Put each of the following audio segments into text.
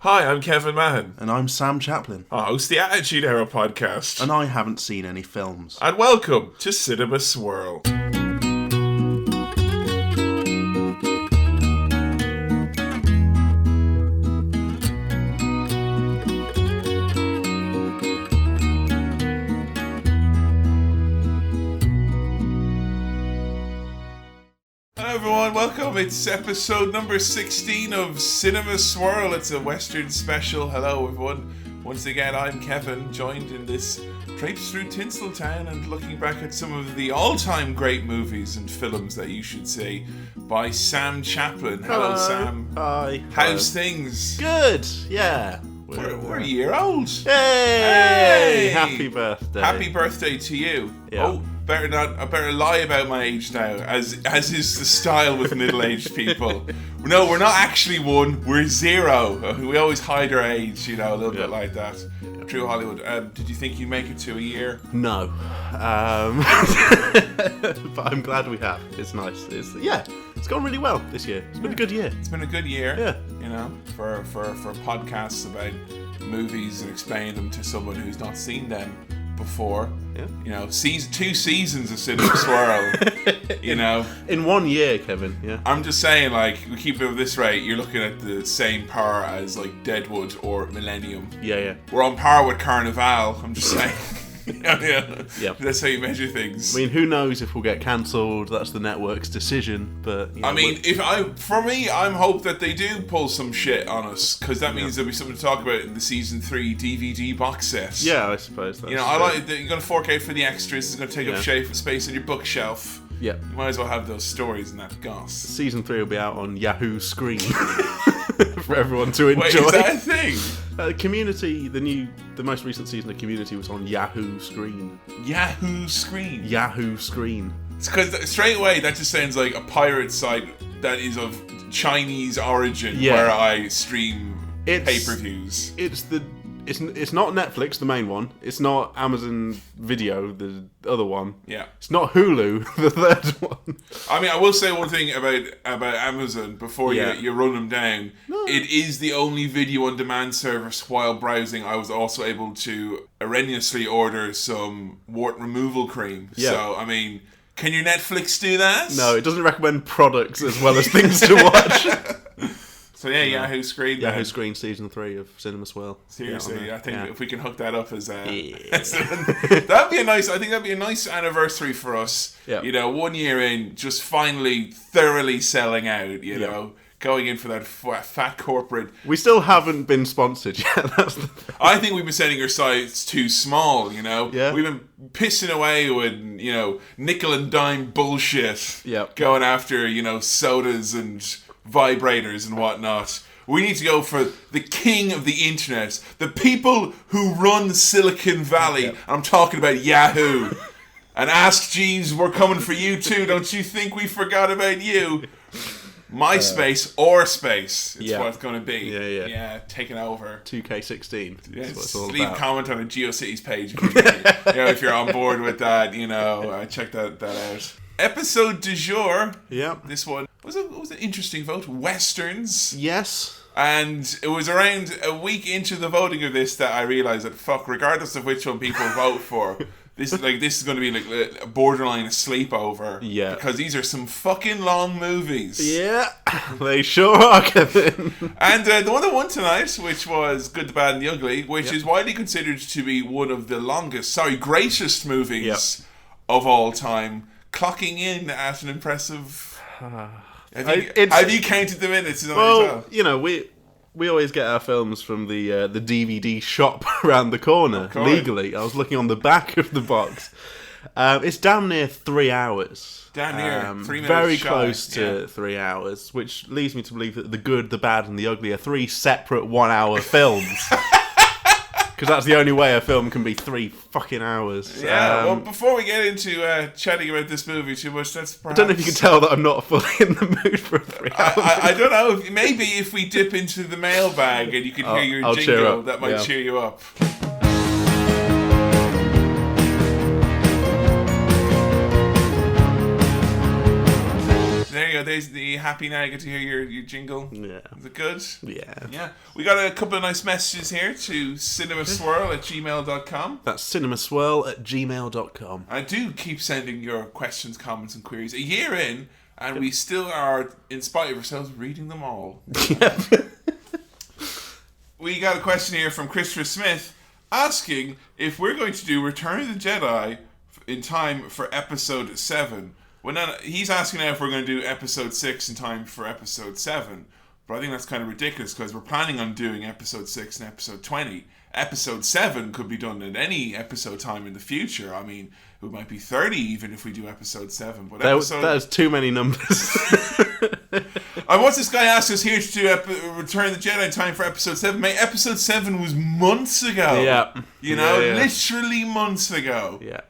Hi, I'm Kefin Bad. And I'm Sam Chaplin. I host the Attitude Era podcast. And I haven't seen any films. And welcome to Cinema Swirl. Welcome. It's episode number 16 of Cinema Swirl. It's a Western special. Hello, everyone. Once again, I'm Kevin, joined in this traipse through Tinseltown and looking back at some of the all-time great movies and films that you should see by Sam Chaplin. Hello, Sam. Hi. How's things? Good. Yeah. We're a year old. Hey! Happy birthday. Happy birthday to you. Yeah. Oh, I better lie about my age now, as is the style with middle-aged people. No, we're not actually one, we're 0. We always hide our age, a little bit like that. True Hollywood. Did you think you'd make it to a year? No. But I'm glad we have. It's nice. It's gone really well this year. It's been a good year. It's been a good year. Yeah. For podcasts about movies and explaining them to someone who's not seen them before. Yeah. 2 seasons of Cinema Swirl. In 1 year, Kevin. Yeah. I'm just saying, we keep it at this rate, you're looking at the same par as Deadwood or Millennium. Yeah. We're on par with Carnival. I'm just saying. Yeah. That's how you measure things. I mean, who knows if we'll get cancelled? That's the network's decision. But I'm hope that they do pull some shit on us, because that means there'll be something to talk about in the season 3 DVD box set. Yeah, I suppose. That's I like that you're going to fork out for the extras. It's going to take up space on your bookshelf. Yeah. You might as well have those stories in that goss. Season 3 will be out on Yahoo Screen for everyone to enjoy. Wait, is that a thing? Community, the most recent season of Community was on Yahoo Screen. Yahoo Screen? Yahoo Screen. It's because straight away that just sounds like a pirate site that is of Chinese origin where I stream pay-per-views. It's not Netflix, the main one. It's not Amazon Video, the other one. Yeah. It's not Hulu, the third one. I mean, I will say one thing about Amazon before you run them down. No. It is the only video-on-demand service. While browsing, I was also able to erroneously order some wart removal cream. Yeah. So, I mean, can your Netflix do that? No, it doesn't recommend products as well as things to watch. So Yahoo Screen. Yahoo Screen season 3 of Cinema Swirl. Seriously, I think if we can hook that up as that'd be a nice. I think that'd be a nice anniversary for us. Yeah. 1 year in, just finally thoroughly selling out. Going in for that fat corporate. We still haven't been sponsored yet. I think we've been setting our sights too small. Yeah. We've been pissing away with nickel and dime bullshit. Yep. Going after sodas and vibrators and whatnot. We need to go for the king of the internet, the people who run Silicon Valley. And I'm talking about Yahoo. And Ask Jeeves, we're coming for you too. Don't you think we forgot about you? MySpace or Space. It's what it's going to be. Yeah, taking over. 2K16. Yeah, leave comment on a GeoCities page if you're on board with that. Check that out. Episode du jour. Yeah. This one was an interesting vote. Westerns. Yes. And it was around a week into the voting of this that I realised that regardless of which one people vote for, this is going to be like a borderline a sleepover. Yeah. Because these are some fucking long movies. Yeah. They sure are, Kevin. And the one that won tonight, which was Good, the Bad and the Ugly, which is widely considered to be one of the greatest movies of all time, clocking in at an impressive... Have you counted the minutes? Well, we always get our films from the DVD shop around the corner, legally. I was looking on the back of the box. It's damn near 3 hours. Damn near 3 minutes very shy. Close to 3 hours, which leads me to believe that The Good, the Bad and the Ugly are 3 separate 1 hour films. Because that's the only way a film can be 3 fucking hours. Yeah, well, before we get into chatting about this movie too much, let's perhaps... I don't know if you can tell that I'm not fully in the mood for a 3 hour I don't know. Maybe if we dip into the mailbag and you can hear your jingle, that might cheer you up. There you go. There's the happy now. I get to hear your jingle. Yeah. Is it good? Yeah. Yeah. We got a couple of nice messages here to cinemaswirl@gmail.com. That's cinemaswirl@gmail.com. I do keep sending your questions, comments, and queries a year in, and we still are, in spite of ourselves, reading them all. Yep. We got a question here from Christopher Smith asking if we're going to do Return of the Jedi in time for episode 7. Well, now, he's asking now if we're going to do episode 6 in time for episode 7. But I think that's kind of ridiculous because we're planning on doing episode 6 and episode 20. Episode 7 could be done at any episode time in the future. I mean, it might be 30 even if we do episode 7. But that is too many numbers. And what's this guy asked us here to do Return of the Jedi in time for episode 7? Mate, episode 7 was months ago. Yeah. You know, literally months ago. Yeah.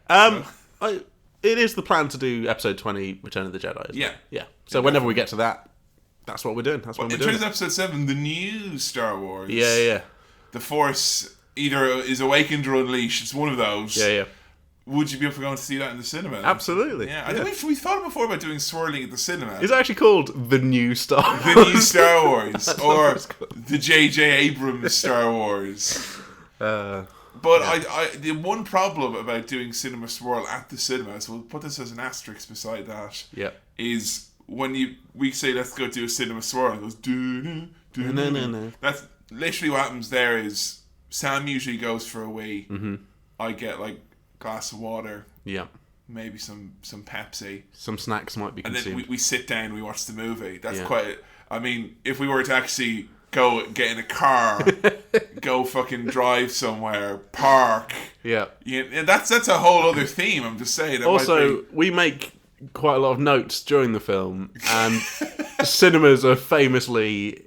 It is the plan to do episode 20, Return of the Jedi. Yeah. Yeah. So whenever we get to that, that's what we're doing. That's what we're doing. In terms of episode 7, the new Star Wars. Yeah. The Force either is awakened or unleashed. It's one of those. Yeah. Would you be up for going to see that in the cinema? Absolutely. Yeah. I think we thought before about doing swirling at the cinema. It's actually called The New Star Wars. The New Star Wars. Or the J.J. Abrams Star Wars. The one problem about doing Cinema Swirl at the cinema, so we'll put this as an asterisk beside that, is when we say let's go do a Cinema Swirl, it goes no. That's literally what happens there is Sam usually goes for a wee. Mm-hmm. I get like glass of water. Yeah. Maybe some Pepsi. Some snacks might be consumed. And then we sit down, we watch the movie. That's quite... I mean, if we were to actually go get in a car, go fucking drive somewhere, park... Yeah. That's a whole other theme, I'm just saying. Also, we make quite a lot of notes during the film, and cinemas are famously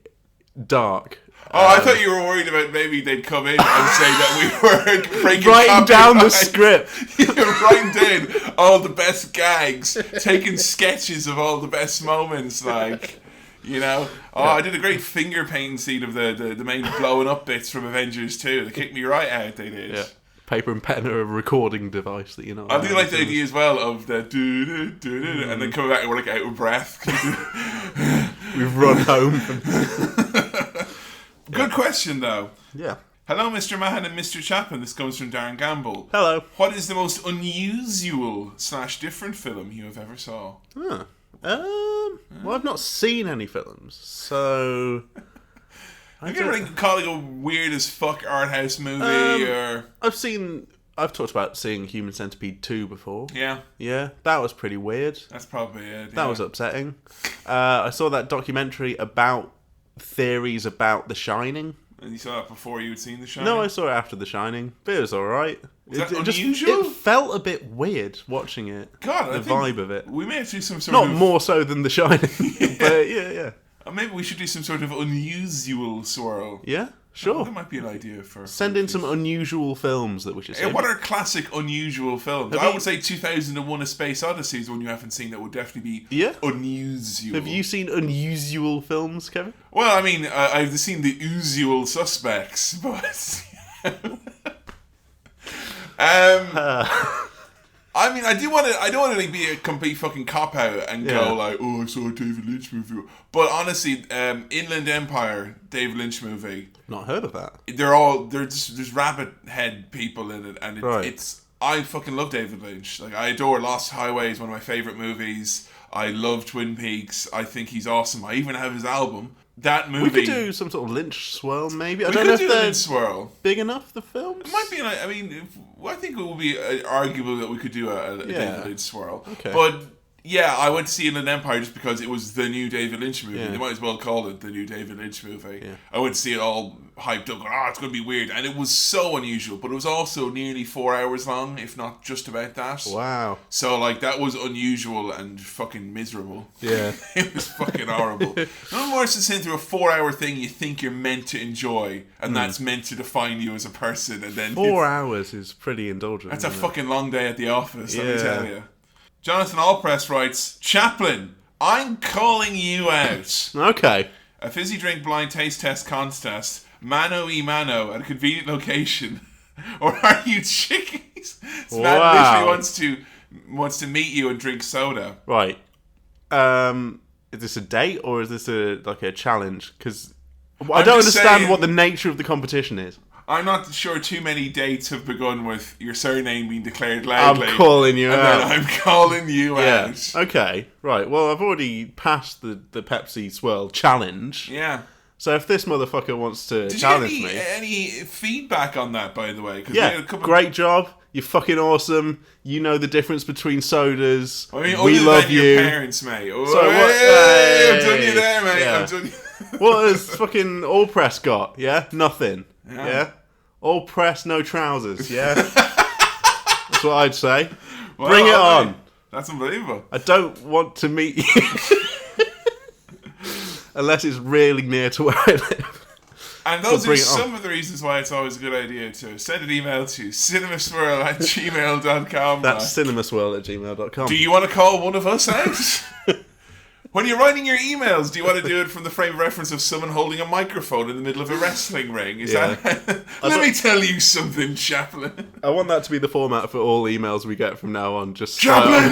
dark. Oh, I thought you were worried about maybe they'd come in and say that we were breaking writing down the script. You're writing down all the best gags, taking sketches of all the best moments, like, you know. Oh, I did a great finger painting scene of the main blowing up bits from Avengers 2. They kicked me right out, they did. Yeah. Paper and pen are a recording device that, you know. I do like the idea as well of the do-do-do-do, and then coming back and we're like out of breath. We've run home. Good question, though. Yeah. Hello, Mr. Mahan and Mr. Chapman. This comes from Darren Gamble. Hello. What is the most unusual/different film you have ever saw? Well, I've not seen any films, so... Have you ever called it a weird as fuck art house movie, or... I've talked about seeing Human Centipede 2 before. Yeah. Yeah, that was pretty weird. That's probably it, yeah. That was upsetting. I saw that documentary about theories about The Shining. And you saw that before you had seen The Shining? No, I saw it after The Shining, but it was alright. Was that unusual? It felt a bit weird watching it. God, the vibe of it. We may have to do some sort of... Not more so than The Shining, but yeah. Maybe we should do some sort of unusual swirl. Yeah, sure. That might be an idea for... Send in some unusual films that we should see. What are classic unusual films? I would say 2001 A Space Odyssey is one you haven't seen that would definitely be unusual. Have you seen unusual films, Kevin? Well, I mean, I've seen The Usual Suspects, but... I mean, I don't want to be a complete fucking cop out and go like, oh, I saw a David Lynch movie. But honestly, Inland Empire, David Lynch movie. Not heard of that. There's rabbit head people in it, and it's I fucking love David Lynch. Like, I adore Lost Highways, one of my favorite movies. I love Twin Peaks. I think he's awesome. I even have his album. That movie. We could do some sort of Lynch swirl, maybe. I don't know if they're big enough, the films. It might be. I mean, I think it would be arguable that we could do a David Lynch swirl. Okay. But yeah, I went to see Inland Empire just because it was the new David Lynch movie. Yeah. They might as well call it the new David Lynch movie. Yeah. I went to see it all hyped up, going, it's going to be weird. And it was so unusual, but it was also nearly 4 hours long, if not just about that. Wow. So, like, that was unusual and fucking miserable. Yeah. It was fucking horrible. No more than sitting through a 4 hour thing you think you're meant to enjoy, and that's meant to define you as a person. And then 4 hours is pretty indulgent. That's a fucking long day at the office, let me tell you. Jonathan Allpress writes, Chaplin, I'm calling you out. Okay. A fizzy drink blind taste test contest, mano y mano, at a convenient location. Or are you chickies? This man literally wants to meet you and drink soda. Right. this a date or is this a challenge? Because I don't understand what the nature of the competition is. I'm not sure too many dates have begun with your surname being declared loudly. I'm calling you out. Then I'm calling you out. Okay, right. Well, I've already passed the Pepsi Swirl challenge. Yeah. So if this motherfucker wants to challenge me... any feedback on that, by the way? Yeah, great job. You're fucking awesome. You know the difference between sodas. I mean, we love you. Your parents, mate. So what? I've done you there, mate. Yeah. I've done you. What has fucking All Press got? Yeah? Nothing. Yeah? All press, no trousers. Yeah? That's what I'd say. Well, bring it on. That's unbelievable. I don't want to meet you. Unless it's really near to where I live. And those are some of the reasons why it's always a good idea to send an email to cinemaswirl@gmail.com. That's cinemaswirl@gmail.com. Do you want to call one of us out? When you're writing your emails, do you want to do it from the frame of reference of someone holding a microphone in the middle of a wrestling ring? Is that? Let me tell you something, Chaplin. I want that to be the format for all emails we get from now on. Just Chaplin,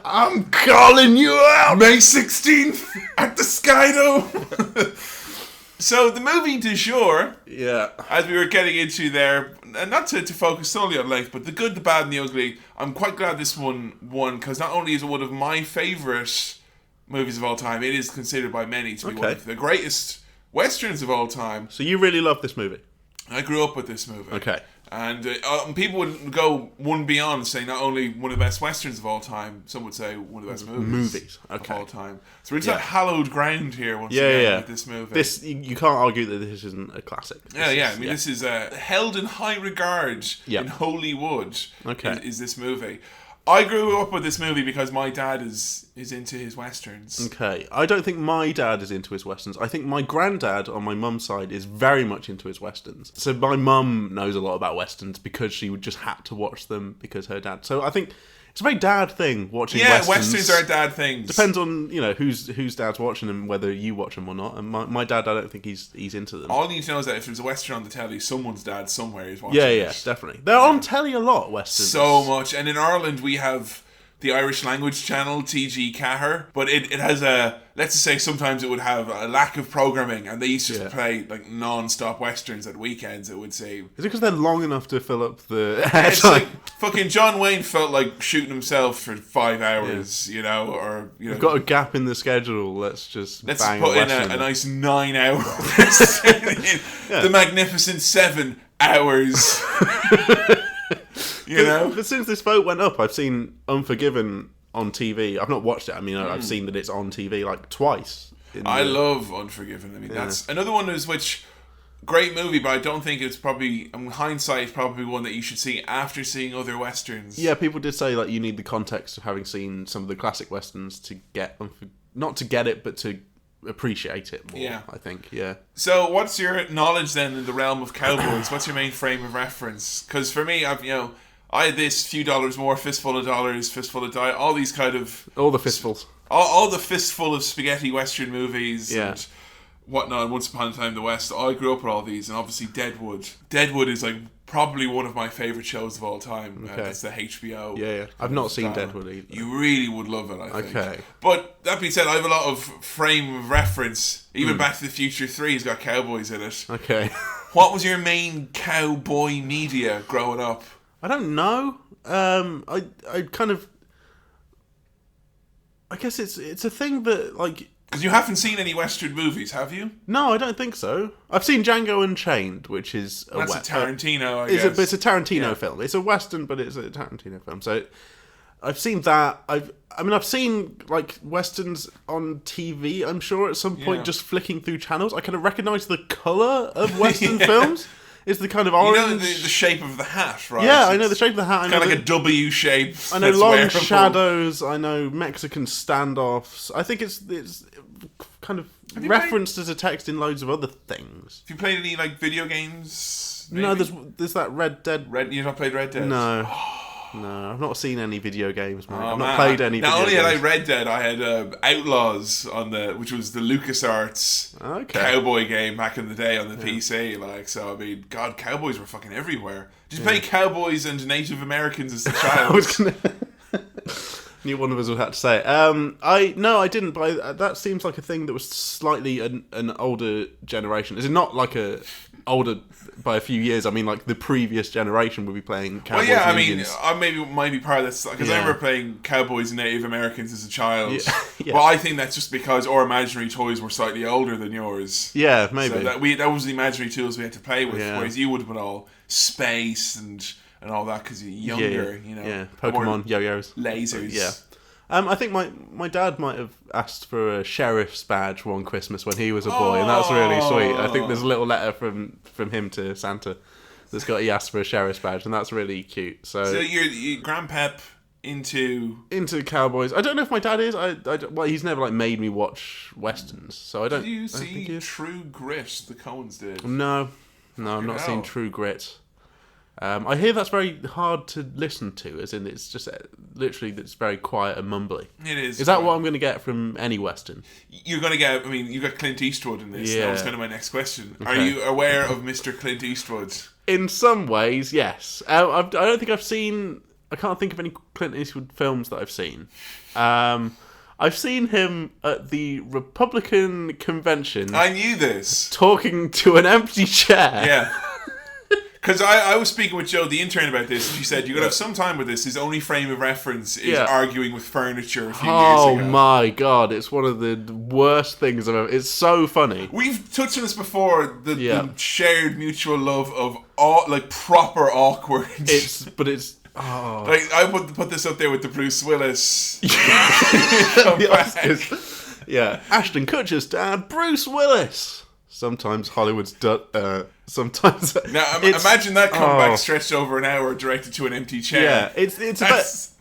I'm calling you out. May 16th at the Skydo. So the movie du jour, as we were getting into there, and not to focus solely on length, but the good, the bad, and the ugly. I'm quite glad this one won because not only is it one of my favourite movies of all time, it is considered by many to be one of the greatest westerns of all time. So you really love this movie? I grew up with this movie. Okay. And people would go one beyond, saying not only one of the best westerns of all time, some would say one of the best movies of all time. So we're into that hallowed ground here once again with this movie. This you can't argue that this isn't a classic. This is held in high regard in Hollywood. Okay. Is this movie? I grew up with this movie because my dad is into his westerns. Okay. I don't think my dad is into his westerns. I think my granddad on my mum's side is very much into his westerns. So my mum knows a lot about westerns because she would just had to watch them because her dad. So I think it's a very dad thing watching westerns. Yeah, westerns are dad things. Depends on whose dad's watching them, whether you watch them or not. And my dad, I don't think he's into them. All you need to know is that if there's a western on the telly, someone's dad somewhere is watching. Yeah, definitely. They're on telly a lot, westerns. So much, and in Ireland we have the Irish language channel TG Cahir, but it has let's just say sometimes it would have a lack of programming, and they used to play like non-stop westerns at weekends. It would say, is it because they're long enough to fill up the it's like fucking John Wayne felt like shooting himself for 5 hours, we've got a gap in the schedule. Let's put in a nice 9 hours. The magnificent 7 hours. But since this vote went up, I've seen Unforgiven on TV. I've not watched it. I mean, I've seen that it's on TV like twice. I love Unforgiven. I mean, that's another one which great movie, but I don't think it's probably, in hindsight, probably one that you should see after seeing other westerns. Yeah, people did say like you need the context of having seen some of the classic westerns to get, not to get it, but to appreciate it more. I think. So what's your knowledge then in the realm of cowboys? What's your main frame of reference? Because for me, I had this, few dollars more, fistful of dollars, fistful of die, all these kind of... all the fistfuls. All the fistful of spaghetti western movies and whatnot, Once Upon a Time in the West. I grew up with all these, and obviously Deadwood. Deadwood is like probably one of my favourite shows of all time. It's the HBO. Yeah. I've not seen Deadwood either. You really would love it, I think. Okay. But that being said, I have a lot of frame of reference. Even Back to the Future 3 has got cowboys in it. Okay. What was your main cowboy media growing up? I don't know. I guess it's a thing that like... Because you haven't seen any Western movies, have you? No, I don't think so. I've seen Django Unchained, which is that's a Tarantino, I guess. It's a Tarantino film. It's a Western, but it's a Tarantino film. So I've seen that. I've seen like Westerns on TV, I'm sure, at some point, just flicking through channels. I kind of recognise the colour of Western films. It's the kind of orange... the shape of the hat, right? Yeah, I know the shape of the hat. It's kind of like a W shape. I know long shadows. I know Mexican standoffs. I think it's kind of referenced as a text in loads of other things. Have you played any like video games? Maybe? No, there's that Red Dead. You've not played Red Dead? No. No, I've not seen any video games, mate. I've not played any video games. Not only had I Red Dead, I had Outlaws which was the LucasArts cowboy game back in the day on the PC. So, I mean, God, cowboys were fucking everywhere. Did you play cowboys and Native Americans as a child? Knew one of us would have to say it. I didn't. But that seems like a thing that was slightly an older generation. Is it not like a older by a few years? I mean, like the previous generation would be playing Cowboys. Well, yeah, and I Indians. mean, might be part of this because I remember playing Cowboys and Native Americans as a child. Yeah. But I think that's just because our imaginary toys were slightly older than yours. Yeah, maybe. So that was the imaginary tools we had to play with, whereas you would have been all space and all that because you're younger, you know. Yeah, Pokemon, yo-yos. Lasers. Yeah. I think my dad might have asked for a sheriff's badge one Christmas when he was a boy, and that's really sweet. I think there's a little letter from him to Santa he asked for a sheriff's badge, and that's really cute. So you're grandpep into Cowboys. I don't know if my dad is. Well, he's never like made me watch westerns, so I don't. Did you see True Grit? The Coens did. No, I'm not seeing True Grit. I hear that's very hard to listen to, as in it's just literally it's very quiet and mumbly. It is. Is that what I'm going to get from any western? You're going to get. I mean, you got Clint Eastwood in this. Yeah. That was kind of my next question. Okay. Are you aware of Mr. Clint Eastwood? In some ways, yes. I don't think I've seen. I can't think of any Clint Eastwood films that I've seen. I've seen him at the Republican convention. I knew this. Talking to an empty chair. Yeah. Because I was speaking with Joe, the intern, about this, and she said, you're going to have some time with this. His only frame of reference is arguing with furniture a few years ago. Oh my god, it's one of the worst things I've ever... It's so funny. We've touched on this before, the shared mutual love of proper awkward... Oh. Like, I would put this up there with the Bruce Willis. Yeah. Ashton Kutcher's dad, Bruce Willis. Sometimes Hollywood's sometimes. Now imagine that comeback stretched over an hour, directed to an empty chair. Yeah,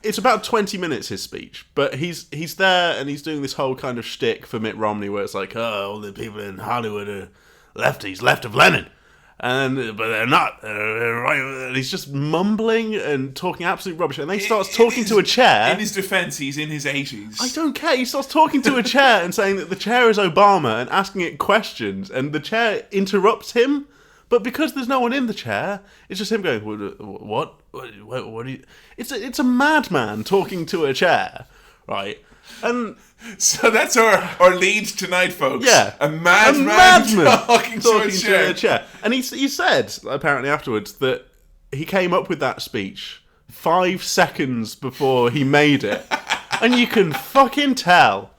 it's about 20 minutes his speech, but he's there and he's doing this whole kind of shtick for Mitt Romney, where it's like, all the people in Hollywood are lefties, left of Lenin. But they're not. And he's just mumbling and talking absolute rubbish. And then he starts talking to a chair. In his defense, he's in his 80s. I don't care. He starts talking to a chair and saying that the chair is Obama and asking it questions. And the chair interrupts him. But because there's no one in the chair, it's just him going, what? What do you... It's a madman talking to a chair, right? And... So that's our lead tonight, folks. Yeah. A madman talking to a chair. And he said, apparently afterwards, that he came up with that speech 5 seconds before he made it. And you can fucking tell.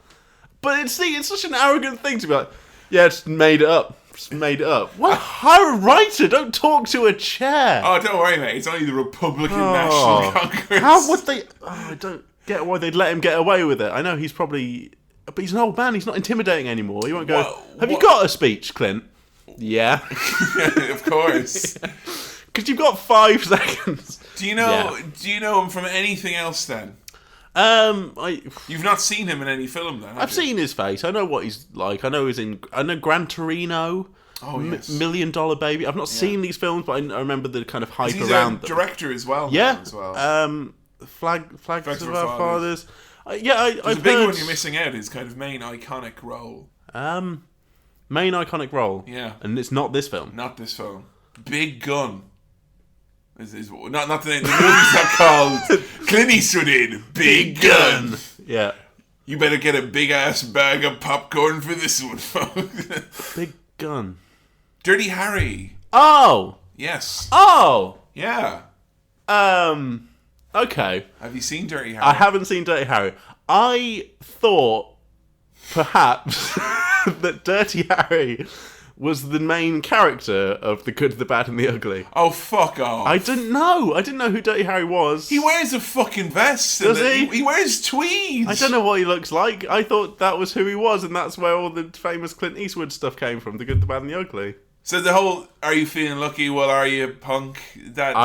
But it's such an arrogant thing to be like, yeah, just made it up. Just made it up. Well, hire a writer. Don't talk to a chair. Oh, don't worry, mate. It's only the Republican National Congress. How would they... I don't... get why they'd let him get away with it. I know he's probably... But he's an old man. He's not intimidating anymore. He won't go, have you got a speech, Clint? Yeah. Of course. Because you've got 5 seconds. Do you know him from anything else then? You've not seen him in any film then, I've seen his face. I know what he's like. I know Gran Torino. Oh, yes. $1 Million Baby. I've not seen these films, but I remember the kind of hype he's around them. Director as well. Yeah. As well. Flags of Our Fathers. I've the big one you're missing out is kind of main iconic role. Main iconic role. Yeah. And it's not this film. Not this film. Big Gun. Is not the name. The movie's not called Clint Eastwood in Big Gun. Yeah. You better get a big ass bag of popcorn for this one, folks. Big Gun. Dirty Harry. Oh. Yes. Oh. Yeah. Okay. Have you seen Dirty Harry? I haven't seen Dirty Harry. I thought perhaps that Dirty Harry was the main character of The Good, the Bad and the Ugly. Oh, fuck off. I didn't know. I didn't know who Dirty Harry was. He wears a fucking vest. Does he? He wears tweeds. I don't know what he looks like. I thought that was who he was, and that's where all the famous Clint Eastwood stuff came from. The Good, the Bad and the Ugly. So the whole, are you feeling lucky? Well, are you punk? That's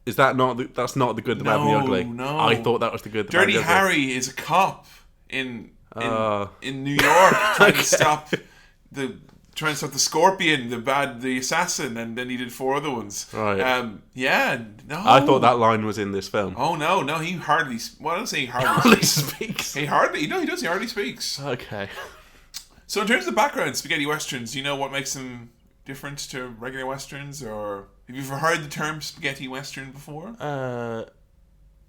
not The Good, the Bad and the Ugly. No. I thought that was The Good, the Dirty Bad and the Ugly. Harry is a cop in New York trying to stop the Scorpion, the assassin, and then he did 4 other ones. Right. Yeah. No. I thought that line was in this film. Oh no, he hardly. Well, I don't say he hardly speaks. He does. He hardly speaks. Okay. So in terms of background, spaghetti westerns, do you know what makes them different to regular westerns, or have you ever heard the term spaghetti western before?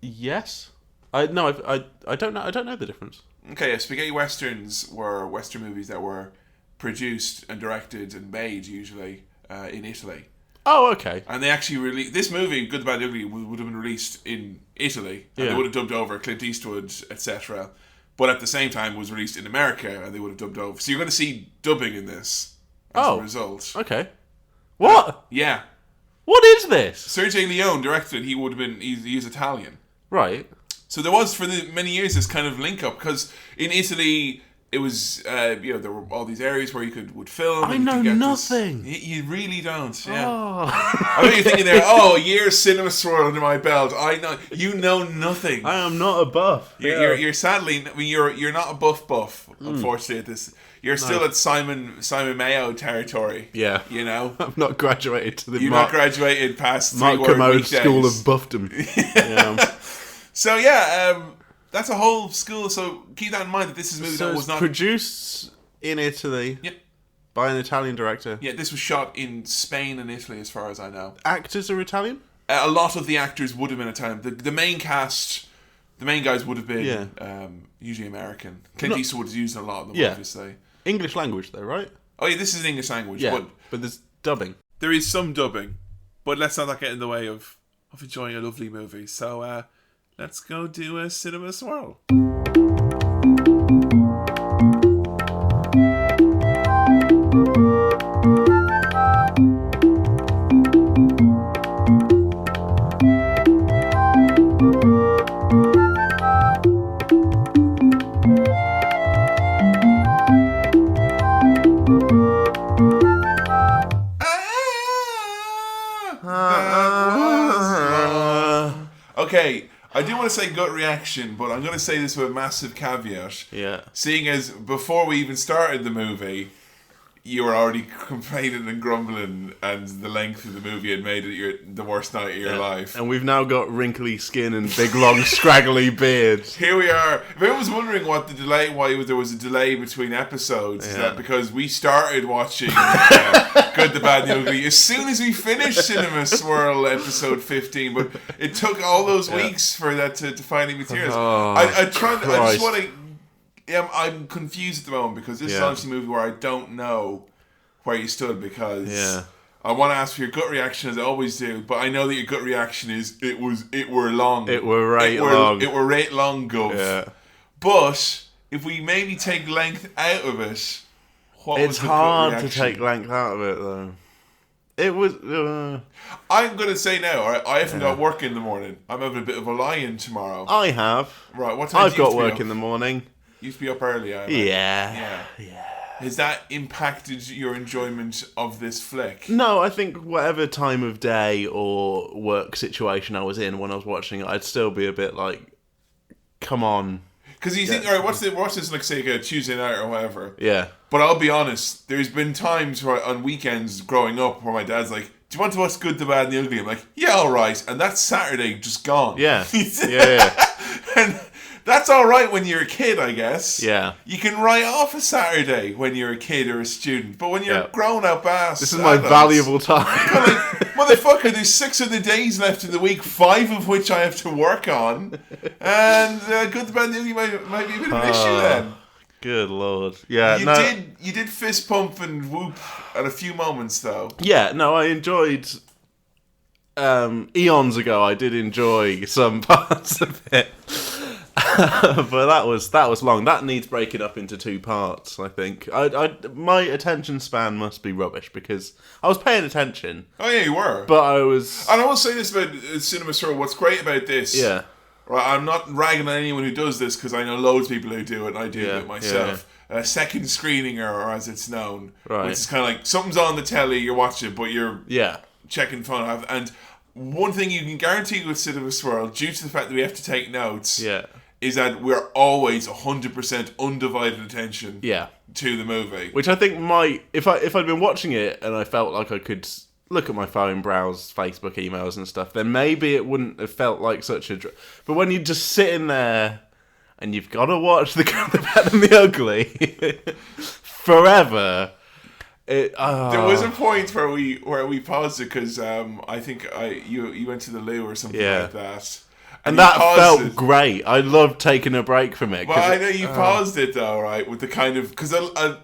Yes. I don't know. I don't know the difference. Okay, spaghetti westerns were Western movies that were produced and directed and made usually in Italy. Oh, okay. And they actually released this movie, Good, the Bad, the Ugly, would have been released in Italy, and they would have dubbed over Clint Eastwood, etc. But at the same time, was released in America, and they would have dubbed over. So you're going to see dubbing in this as a result. Okay. What? Yeah. What is this? Sergio Leone directed it. He would have been. He's Italian. Right. So there was for many years this kind of link up because in Italy. It was, there were all these areas where you would film. I know nothing. You really don't, yeah. Oh. I bet you're thinking there, a year's cinema swirl under my belt. I know, you know nothing. I am not a buff. You're sadly, I mean, you're not a buff, unfortunately, at this. You're still at Simon Mayo territory. Yeah. You know? I've not graduated to the You've not graduated past Mark Kermode School of Buffdom. Yeah. So, yeah, that's a whole school, so keep that in mind that this is a movie that was not... produced in Italy by an Italian director. Yeah, this was shot in Spain and Italy, as far as I know. Actors are Italian? A lot of the actors would have been Italian. The main cast, the main guys would have been usually American. Clint Eastwood is used in a lot of them, obviously. English language, though, right? Oh, yeah, this is an English language. Yeah, but there's dubbing. There is some dubbing, but let's not get in the way of enjoying a lovely movie. So, let's go do a cinema swirl. Okay, I do want to say gut reaction, but I'm going to say this with a massive caveat. Yeah. Seeing as before we even started the movie, you were already complaining and grumbling, and the length of the movie had made it the worst night of your life. And we've now got wrinkly skin and big, long, scraggly beards. Here we are. If anyone was wondering why there was a delay between episodes, is that because we started watching Good, the Bad, the Ugly as soon as we finished Cinema Swirl episode 15, but it took all those weeks for that to finally materialize. I just want to... I'm confused at the moment because this is honestly a movie where I don't know where you stood because I want to ask for your gut reaction as I always do, but I know that your gut reaction is it were long. It were right long. It were right long, Gov. Yeah. But if we maybe take length out of it, it's hard to take length out of it though. It was. I'm going to say now, I haven't got work in the morning. I'm having a bit of a lie-in tomorrow. I have. Right, what time I've got work in the morning. You used to be up early, Yeah. Has that impacted your enjoyment of this flick? No, I think whatever time of day or work situation I was in when I was watching it, I'd still be a bit like, come on. Because you think, all right, watch this like, say, a Tuesday night or whatever. Yeah. But I'll be honest, there's been times where on weekends growing up where my dad's like, do you want to watch Good, the Bad, and the Ugly? I'm like, yeah, all right. And that's Saturday just gone. Yeah. Yeah. And that's all right when you're a kid, I guess. Yeah. You can write off a Saturday when you're a kid or a student, but when you're a grown-up ass, this is my valuable time. Like, motherfucker, there's 6 of the days left in the week, 5 of which I have to work on, and Good, the Bad, and the Ugly might be a bit of an issue then. Good lord. Yeah. You did fist pump and whoop at a few moments though. Yeah. No, I enjoyed. Eons ago, I did enjoy some parts of it. But that was long. That needs breaking up into 2 parts, I think. My attention span must be rubbish because I was paying attention. Oh yeah, you were. But I was... And I will say this about Cinema Swirl. What's great about this... Yeah. Right, I'm not ragging on anyone who does this because I know loads of people who do it and I do it myself. A second screening, or as it's known. Right. Which is kind of like, something's on the telly, you're watching it, but you're checking phone. And one thing you can guarantee with Cinema Swirl, due to the fact that we have to take notes... is that we're always 100% undivided attention to the movie. Which I think might... If I'd been watching it and I felt like I could look at my phone, browse Facebook emails and stuff, then maybe it wouldn't have felt like such a... But when you're just sitting there and you've got to watch The Good, the Bad and the Ugly forever... There was a point where we paused it because I think you went to the loo or something like that. And that felt great. I loved taking a break from it. Well, I know you paused it though, right? With the kind of because a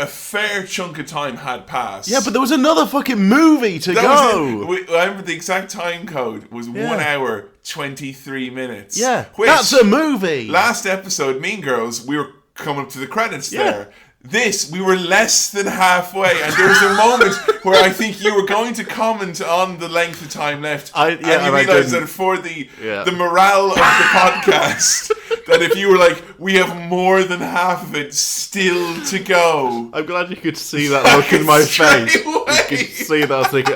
fair chunk of time had passed. Yeah, but there was another fucking movie to go. I remember the exact time code was 1 hour 23 minutes. Yeah, that's a movie. Last episode, Mean Girls, we were coming up to the credits there. This, we were less than halfway, and there was a moment where I think you were going to comment on the length of time left, and you realised that for the morale of the podcast, that if you were like, we have more than half of it still to go. I'm glad you could see that look in my face. You could see that I was thinking,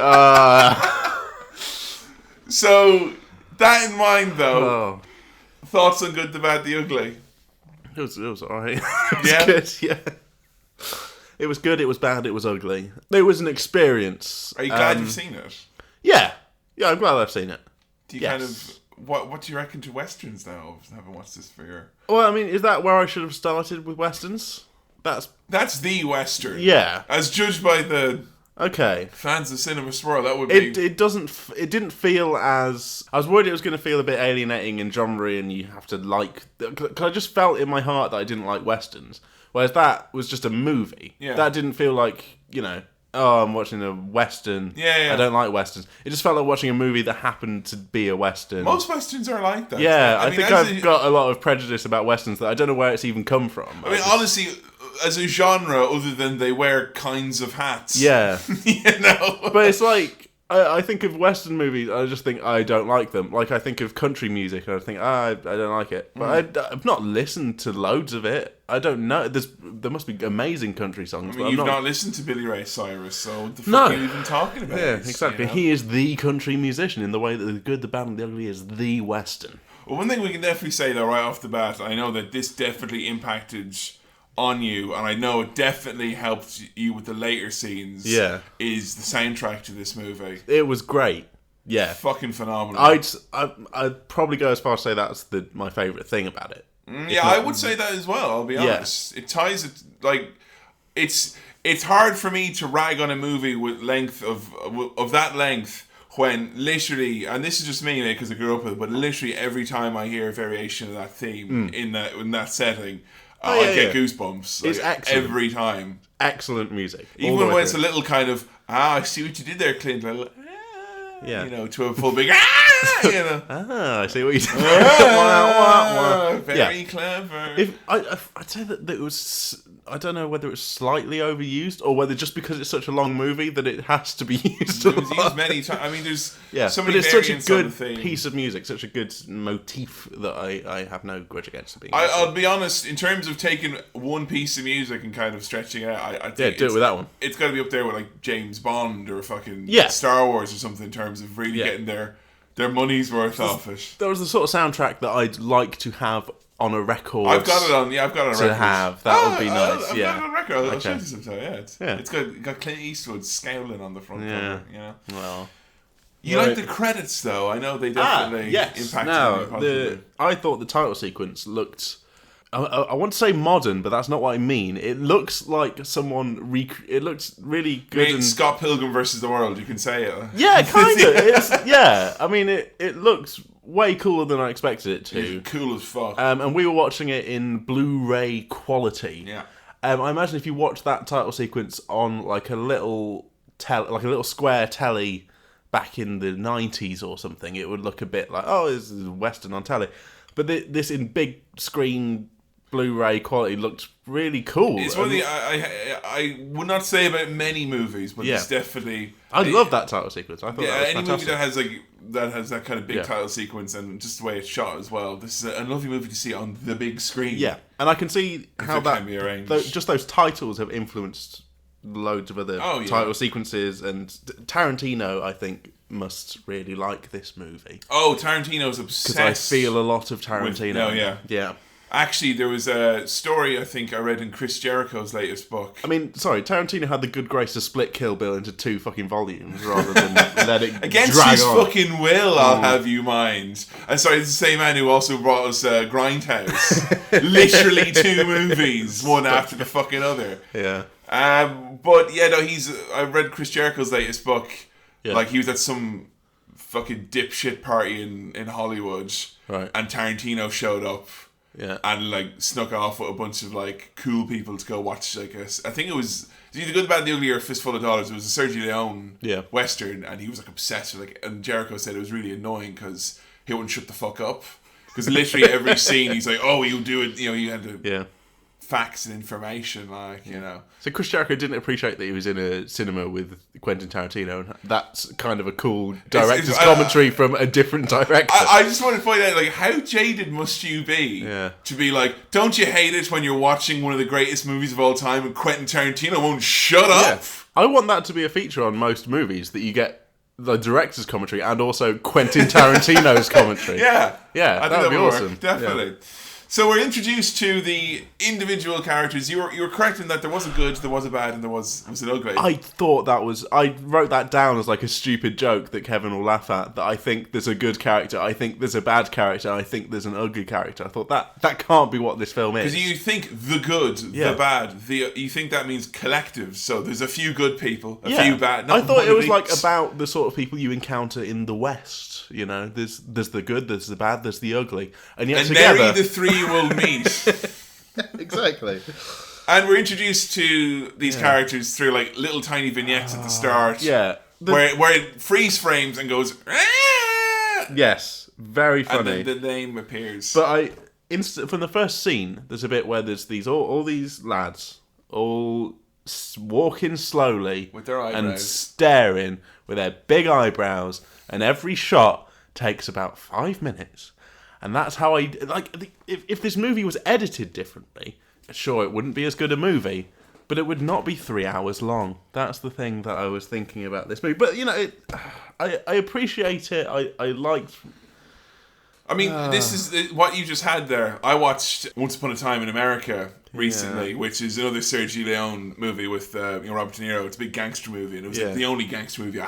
So, that in mind though, thoughts on Good, the Bad, the Ugly? It was alright. It was good, yeah. It was good, it was bad, it was ugly. It was an experience. Are you glad you've seen it? Yeah. Yeah, I'm glad I've seen it. Do you kind of... What do you reckon to Westerns now, having watched this for your... Well, I mean, is that where I should have started with Westerns? That's the Western. Yeah. As judged by the... Okay. Fans of Cinema Swirl, that would be... It didn't feel as... I was worried it was going to feel a bit alienating and genre and you have to like... Because I just felt in my heart that I didn't like Westerns. Whereas that was just a movie. Yeah. That didn't feel like, I'm watching a Western. Yeah. I don't like Westerns. It just felt like watching a movie that happened to be a Western. Most Westerns are like that. Yeah, I think I've got a lot of prejudice about Westerns that I don't know where it's even come from. I mean, honestly, as a genre, other than they wear kinds of hats. Yeah. But it's like... I think of Western movies, I just think I don't like them. Like, I think of country music, and I think, I don't like it. But I've not listened to loads of it. I don't know. There must be amazing country songs. I mean, you've not listened to Billy Ray Cyrus, so what the fuck are you even talking about? Yeah, exactly. He is the country musician in the way that The Good, the Bad, and the Ugly is the Western. Well, one thing we can definitely say, though, right off the bat, I know that this definitely impacted... on you, and I know it definitely helped you with the later scenes. Yeah, is the soundtrack to this movie? It was great. Yeah, fucking phenomenal. I'd probably go as far as say that's my favourite thing about it. I would say that as well. I'll be honest. It ties it like it's hard for me to rag on a movie with length of that length when literally, and this is just me because I grew up with it, but literally every time I hear a variation of that theme in that setting. I get goosebumps. It's excellent. Every time. Excellent music. Even when it's a little kind of, I see what you did there, Clint. Little, to a full big, I see what you did. Very clever. I'd say that it was, I don't know whether it's slightly overused or whether just because it's such a long movie that it has to be used. It was used many times. I mean, there's so many variants. But it's such a good piece of music, such a good motif that I have no grudge against it being. I'll be honest, in terms of taking one piece of music and kind of stretching it out, I think do it with that one. It's got to be up there with like James Bond or fucking Star Wars or something in terms of really getting their money's worth off it. That was the sort of soundtrack that I'd like to have on a record. I've got it on. Yeah, I've got it on a record. To have that would be nice. I've got it on record. I'll show you sometime. Yeah, it's got Clint Eastwood scowling on the front cover. Yeah. Well, you like the credits though? I know they definitely impacted me positively. I thought the title sequence looked. I want to say modern, but that's not what I mean. It looks like someone. It looks really good. And Scott Pilgrim versus the World. You can say it. Yeah, kind of. I mean, it looks way cooler than I expected it to. It's cool as fuck. And we were watching it in Blu-ray quality. Yeah. I imagine if you watch that title sequence on like a little square telly back in the 90s or something, it would look a bit like, this is Western on telly. But this in big screen Blu-ray quality looked really cool. It's one of the I would not say about many movies, but it's definitely. I love that title sequence. I thought that was any fantastic. movie that has that kind of big title sequence and just the way it's shot as well. This is a lovely movie to see on the big screen. Yeah, and I can see how that can be arranged. Just those titles have influenced loads of other title sequences, and Tarantino, I think, must really like this movie. Oh, Tarantino's obsessed. Because I feel a lot of Tarantino. Yeah. Actually, there was a story I think I read in Chris Jericho's latest book. I mean, sorry, Tarantino had the good grace to split Kill Bill into 2 fucking volumes rather than let it against drag his on. fucking will. I'll have you mind. And sorry, it's the same man who also brought us Grindhouse. Literally 2 movies, one after the fucking other. Yeah. But I read Chris Jericho's latest book. Yeah. Like he was at some fucking dipshit party in Hollywood, right? And Tarantino showed up, and like snuck off with a bunch of like cool people to go watch. I guess I think it was either Good, the Bad, and the Ugly or Fistful of Dollars. It was a Sergio Leone western, and he was like obsessed with like. And Jericho said it was really annoying because he wouldn't shut the fuck up. Because literally every scene he's like, "Oh, you do it," you had to facts and information, like you know. So Chris Jericho didn't appreciate that he was in a cinema with Quentin Tarantino, and that's kind of a cool director's commentary from a different director. I just want to find out, like, how jaded must you be to be like, don't you hate it when you're watching one of the greatest movies of all time and Quentin Tarantino won't shut up? I want that to be a feature on most movies, that you get the director's commentary and also Quentin Tarantino's commentary. Yeah, that would be awesome. Definitely. Yeah. So we're introduced to the individual characters. You were correct in that there was a good, there was a bad, and there was an ugly. I wrote that down as like a stupid joke that Kevin will laugh at, that I think there's a good character, I think there's a bad character, I think there's an ugly character. I thought that can't be what this film is. Because you think the good, the bad, you think that means collective. So there's a few good people, a few bad. I thought it was like about the sort of people you encounter in the West. You know, there's the good, there's the bad, there's the ugly, and yet together, marry the three will meet. Exactly. And we're introduced to these characters through like little tiny vignettes at the start. Yeah. Where it freeze frames and goes. Aah! Yes, very funny. And then the name appears. But from the first scene, there's a bit where there's these all these lads all walking slowly with their eyebrows and staring with their big eyebrows. And every shot takes about 5 minutes. And that's how I... Like, if this movie was edited differently, sure, it wouldn't be as good a movie, but it would not be 3 hours long. That's the thing that I was thinking about this movie. But, you know, I appreciate it. I liked... I mean, this is what you just had there. I watched Once Upon a Time in America recently, which is another Sergio Leone movie with Robert De Niro. It's a big gangster movie, and it was like the only gangster movie I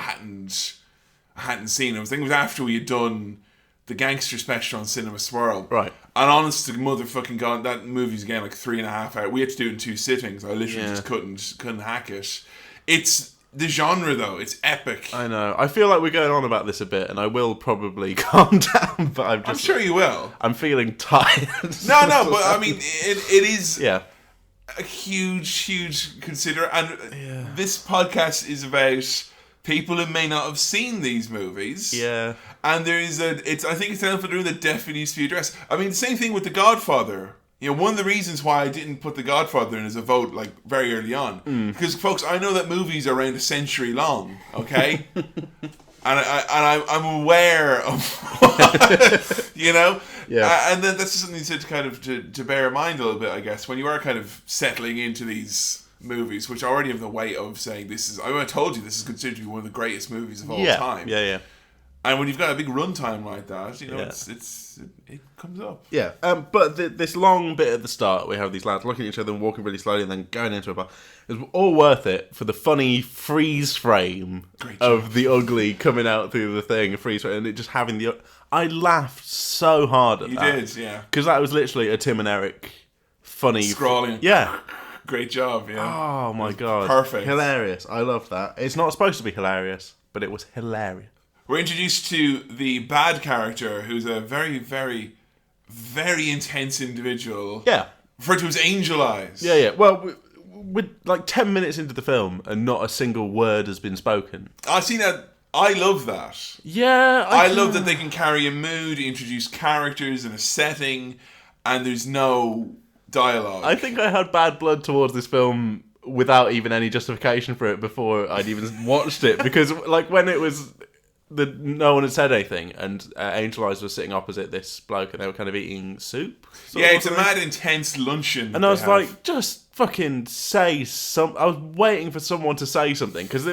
hadn't seen. I think it was after we had done the gangster special on Cinema Swirl. Right. And honest to motherfucking God, that movie's again like 3.5 hours. We had to do it in 2 sittings. I literally just couldn't hack it. It's the genre though. It's epic. I know. I feel like we're going on about this a bit, and I will probably calm down. But I'm sure you will. I'm feeling tired. No, but I mean, it is. Yeah. A huge consider, and this podcast is about people who may not have seen these movies. Yeah. And there is I think it's an elephant in the room that definitely needs to be addressed. I mean, the same thing with The Godfather. You know, one of the reasons why I didn't put The Godfather in as a vote, like, very early on. Because, folks, I know that movies are around a century long, okay? I'm aware of, you know? Yeah. And then that's just something to kind of, to bear in mind a little bit, I guess, when you are kind of settling into these movies, which already have the weight of saying this is, I told you this is considered to be one of the greatest movies of all time. Yeah. And when you've got a big runtime like that, you know, it comes up. Yeah. But this long bit at the start, we have these lads looking at each other and walking really slowly and then going into a bar. It's all worth it for the funny freeze frame of the ugly coming out through the thing, freeze frame, and it just having the... I laughed so hard at that. You did, yeah. Because that was literally a Tim and Eric funny... Scrawling. Yeah. Great job, yeah. Oh my God. Perfect. Hilarious. I loved that. It's not supposed to be hilarious, but it was hilarious. We're introduced to the bad character, who's a very, very, very intense individual. Yeah. Referred to as Angel Eyes. Yeah. Well, we're like 10 minutes into the film and not a single word has been spoken. I see that. I love that. Yeah. I love that they can carry a mood, introduce characters and a setting, and there's no dialogue. I think I had bad blood towards this film without even any justification for it before I'd even watched it. Because, like, when it was... no one had said anything, and Angel Eyes was sitting opposite this bloke, and they were kind of eating soup. Yeah, it's a mad, intense luncheon. And I was like, just fucking say something. I was waiting for someone to say something, because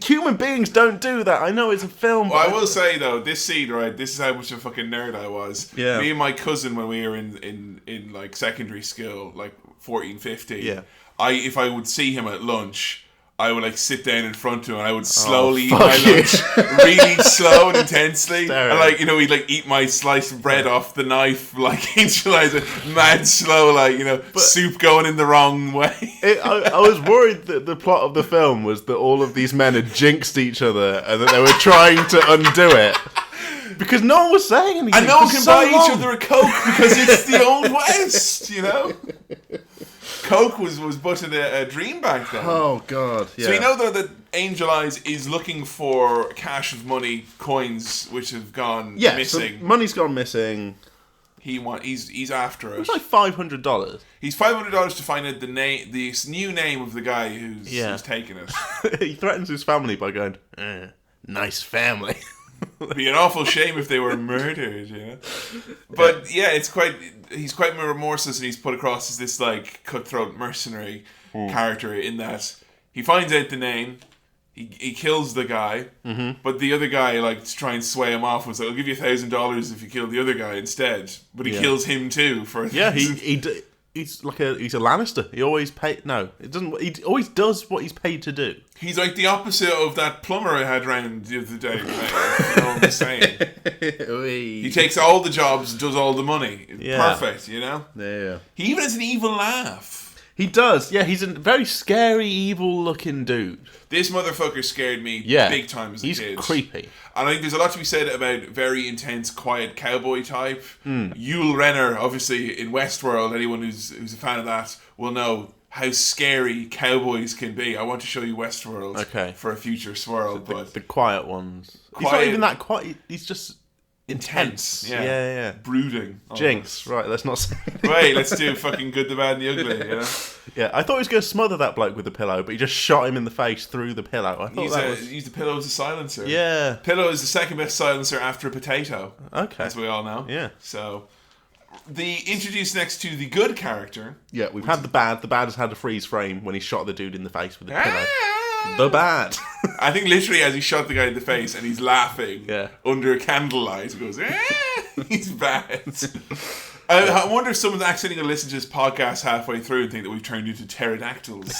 human beings don't do that. I know it's a film. Well, I will say, though, this scene, right, this is how much of a fucking nerd I was. Yeah. Me and my cousin, when we were in like, secondary school, like 14, 15, if I would see him at lunch... I would like sit down in front of him and I would slowly eat my lunch, really slow and intensely. And like, you know, we'd like eat my slice of bread off the knife, like insulize it, mad slow, like, you know, soup going in the wrong way. I was worried that the plot of the film was that all of these men had jinxed each other and that they were trying to undo it. Because no one was saying anything. And no one can buy each other a Coke because it's the Old West, you know? Coke was but a dream back then. Oh, God, yeah. So you know, though, that Angel Eyes is looking for cash of money, coins, which have gone missing. So money's gone missing. He's after it. It's like $500. He's $500 to find out the new name of the guy who's taken it. He threatens his family by going, nice family. It'd be an awful shame if they were murdered, you know. But yeah, he's quite remorseless, and he's put across as this like cutthroat mercenary character in that he finds out the name, he kills the guy, but the other guy, like, to try and sway him off, was like, I'll give you $1,000 if you kill the other guy instead. But he kills him too for he's like he's a Lannister. He always he always does what he's paid to do. He's like the opposite of that plumber I had round the other day. You know what I'm saying? He takes all the jobs, does all the money. Perfect, you know? Yeah. He even has an evil laugh. He does, yeah. He's a very scary, evil-looking dude. This motherfucker scared me big time as a kid. He's creepy. And I think there's a lot to be said about very intense, quiet cowboy type. Yul Renner, obviously, in Westworld, anyone who's a fan of that will know how scary cowboys can be. I want to show you Westworld for a future swirl. But the quiet ones. He's not even that quiet. He's just intense. Yeah. Brooding. Jinx. Right, let's not say Wait, let's do fucking Good, the Bad, and the Ugly, you know? Yeah, I thought he was going to smother that bloke with the pillow, but he just shot him in the face through the pillow. I thought use the pillow as a silencer. Yeah. Pillow is the second best silencer after a potato. Okay. As we all know. Yeah. So, introduced next to the good character. Yeah, we've had the bad. The bad has had a freeze frame when he shot the dude in the face with the pillow. The bad. I think literally as he shot the guy in the face and he's laughing under candlelight, he goes, he's bad. I wonder if someone's accidentally going to listen to this podcast halfway through and think that we've turned into pterodactyls.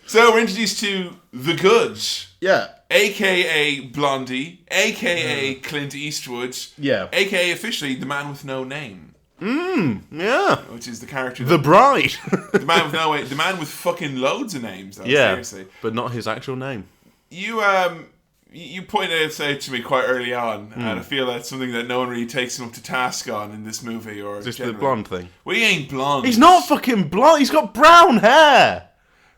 So we're introduced to the good. Yeah. A.K.A. Blondie. A.K.A. Clint Eastwood. Yeah. A.K.A. officially the man with no name. Yeah. Which is the character. The bride. The man with no name. The man with fucking loads of names, though, seriously. But not his actual name. You pointed it out to me quite early on, and I feel that's something that no one really takes him up to task on in this movie. Or just the blonde thing. Well, he ain't blonde. He's not fucking blonde. He's got brown hair.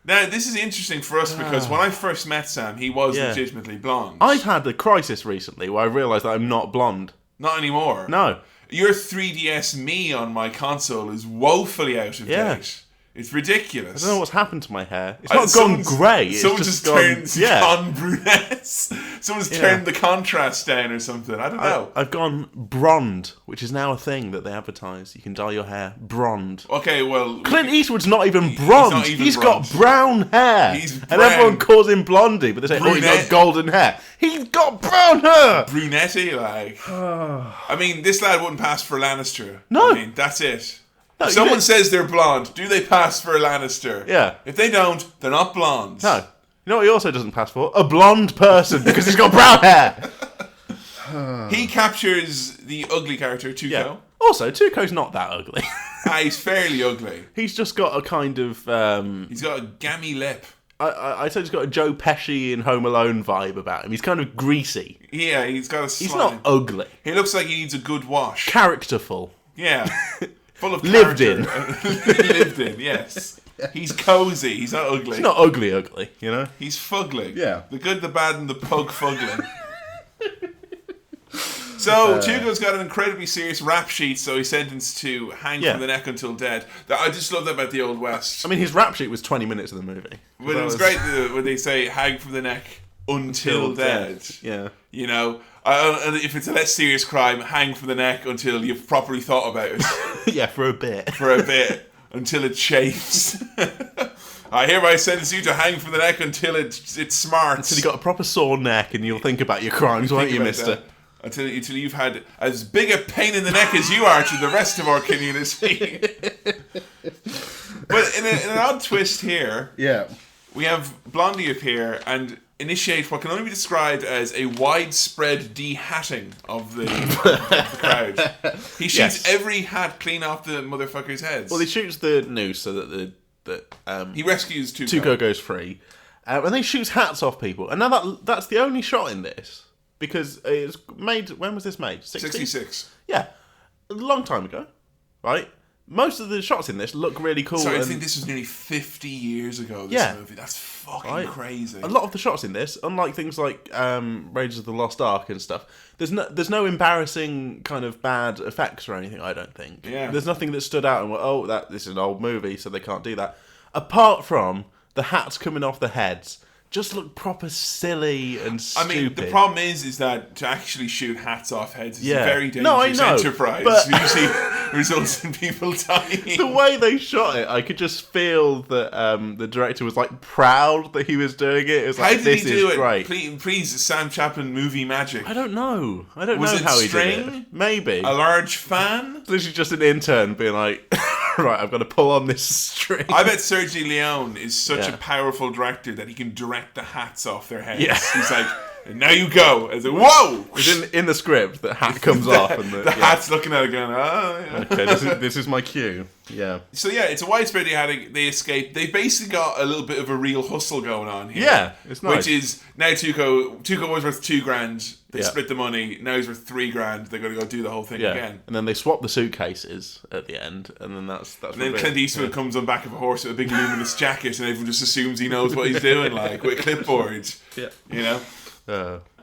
Now, this is interesting for us because when I first met Sam, he was legitimately blonde. I've had a crisis recently where I realised that I'm not blonde. Not anymore. No. Your 3DS me on my console is woefully out of date. It's ridiculous. I don't know what's happened to my hair. It's not gone grey. Someone just gone brunette. Someone's turned the contrast down or something. I don't know. I've gone blonde, which is now a thing that they advertise. You can dye your hair blonde. Okay, well... Clint Eastwood's not even blonde. He's got brown hair. He's brown. And everyone calls him Blondie, but they say, he's got golden hair. He's got brown hair! Brunetti, like... I mean, this lad wouldn't pass for Lannister. No. I mean, that's it. No, if someone says they're blonde, do they pass for a Lannister? Yeah. If they don't, they're not blonde. No. You know what he also doesn't pass for? A blonde person, because he's got brown hair. He captures the ugly character, Tuco. Yeah. Also, Tuco's not that ugly. He's fairly ugly. He's just got a kind of... he's got a gammy lip. I'd say he's got a Joe Pesci in Home Alone vibe about him. He's kind of greasy. Yeah, he's got a slime. He's not ugly. He looks like he needs a good wash. Characterful. Yeah. Full of lived in. Lived in, yes. He's cozy. He's not ugly. He's not ugly, you know? He's fugly. Yeah. The good, the bad, and the pug fugly. So, Tuco's got an incredibly serious rap sheet, so he's sentenced to hang from the neck until dead. I just love that about the Old West. I mean, his rap sheet was 20 minutes of the movie. But it was great when they say hang from the neck until dead. Yeah. You know? And if it's a less serious crime, hang from the neck until you've properly thought about it. Yeah, for a bit. Until it shaves. I hereby sentence you to hang from the neck until it smarts. Until you got a proper sore neck and you'll think about your crimes, won't you, mister? Until you've had as big a pain in the neck as you are to the rest of our community. But in an odd twist here, Yeah. we have Blondie appear and initiate what can only be described as a widespread de-hatting of the crowd. He shoots every hat clean off the motherfuckers' heads. Well, he shoots the noose so that he rescues Tuco. Tuco goes free. And then he shoots hats off people. And now that's the only shot in this. Because it's made... When was this made? 66. Yeah. A long time ago. Right? Most of the shots in this look really cool. Sorry, I think this was nearly 50 years ago, this movie. That's fucking crazy. A lot of the shots in this, unlike things like Raiders of the Lost Ark and stuff, there's no embarrassing kind of bad effects or anything, I don't think. Yeah. There's nothing that stood out and went, this is an old movie, so they can't do that. Apart from the hats coming off the heads. Just look proper silly and stupid. I mean, the problem is that to actually shoot hats off heads is a very dangerous enterprise. But usually results in people dying. The way they shot it, I could just feel that the director was like proud that he was doing it. It was like, how did he do it? Great. Please, Sam Chaplin movie magic. I don't know. I don't know how he did it. Maybe a large fan. This is just an intern being like, right, I've got to pull on this string. I bet Sergio Leone is such a powerful director that he can direct the hats off their heads. Yeah. He's like, and now you go. As whoa! It's in the script, the hat comes off, and the hat's looking at it going, oh, yeah. Okay, this is my cue. Yeah. So yeah, it's a widespread they escape. They basically got a little bit of a real hustle going on here. Yeah, it's nice. Which is now Tuco was worth $2,000. They split the money. Now he's worth $3,000. They're going to go do the whole thing again. And then they swap the suitcases at the end, and then that's. And then Clint Eastwood comes on back of a horse with a big luminous jacket, and everyone just assumes he knows what he's doing, like with clipboards. Yeah. You know.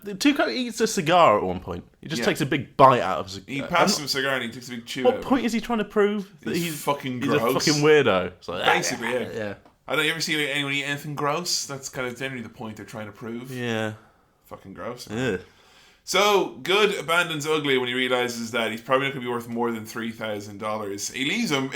Tuco eats a cigar at one point. He just takes a big bite out of a cigar. He passes him a cigar and he takes a big chew. What point is he trying to prove that he's fucking gross? He's a fucking weirdo. It's like, basically, yeah. I don't ever see anyone eat anything gross. That's kind of generally the point they're trying to prove. Yeah. Fucking gross. Yeah. So, Good abandons Ugly when he realizes that he's probably not going to be worth more than $3,000. He leaves him.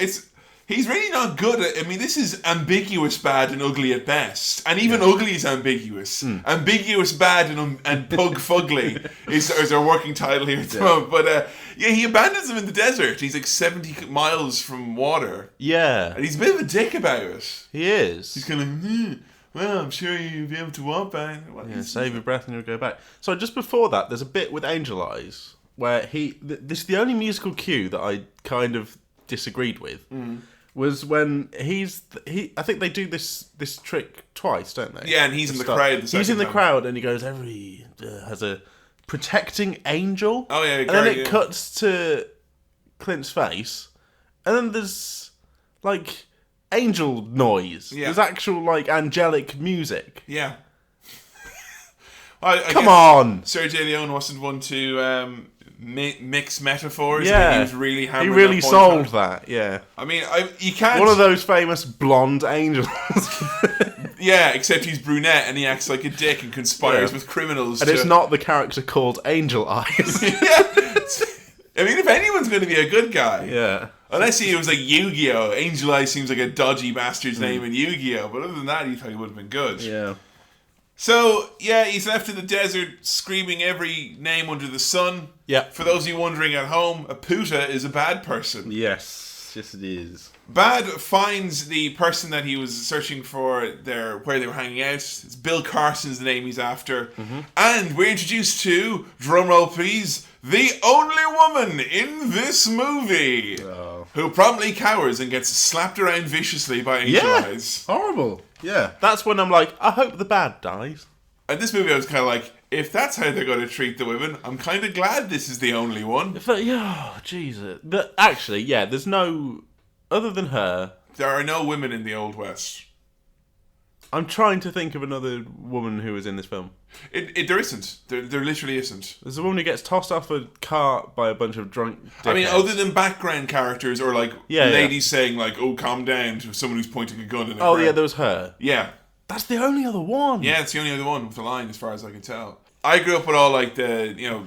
He's really not good at... I mean, this is ambiguous bad and ugly at best. And even ugly is ambiguous. Ambiguous bad and pug fugly is our working title here at the moment. But, he abandons him in the desert. He's like 70 miles from water. Yeah. And he's a bit of a dick about it. He is. He's kind of well, I'm sure you'll be able to walk back. Save your breath and you'll go back. So just before that, there's a bit with Angel Eyes where this is the only musical cue that I kind of disagreed with. Was when I think they do this trick twice, don't they? Yeah, and he's in the crowd. He's in the crowd, and he goes, "Every has a protecting angel." Oh yeah, and then it cuts to Clint's face, and then there's like angel noise. Yeah. There's actual like angelic music. Yeah. Come on, Sergio Leone wasn't one to mix metaphors. Yeah, he was really hammering. He really sold that. Yeah. I mean, you can't. One of those famous blonde angels. Yeah, except he's brunette and he acts like a dick and conspires with criminals. And it's not the character called Angel Eyes. Yeah. I mean, if anyone's going to be a good guy, unless he was like Yu-Gi-Oh, Angel Eyes seems like a dodgy bastard's name in Yu-Gi-Oh. But other than that, he thought he would have been good. Yeah. So, he's left in the desert screaming every name under the sun. Yeah. For those of you wondering at home, a puta is a bad person. Yes it is. Bad finds the person that he was searching for where they were hanging out. It's Bill Carson's the name he's after. And we're introduced to, drumroll please, the only woman in this movie who promptly cowers and gets slapped around viciously by Angel Eyes. Horrible. Yeah. That's when I'm like, I hope the bad dies. And this movie I was kind of like, if that's how they're going to treat the women, I'm kind of glad this is the only one. Jesus. But actually, there's no... Other than her... There are no women in the Old West. I'm trying to think of another woman who was in this film. There isn't. There literally isn't. There's a woman who gets tossed off a cart by a bunch of drunk dickheads. I mean, other than background characters or like ladies saying like, "Oh, calm down," to someone who's pointing a gun in a crowd. Yeah, there was her. Yeah. That's the only other one. Yeah, it's the only other one with a line as far as I can tell. I grew up with all like the,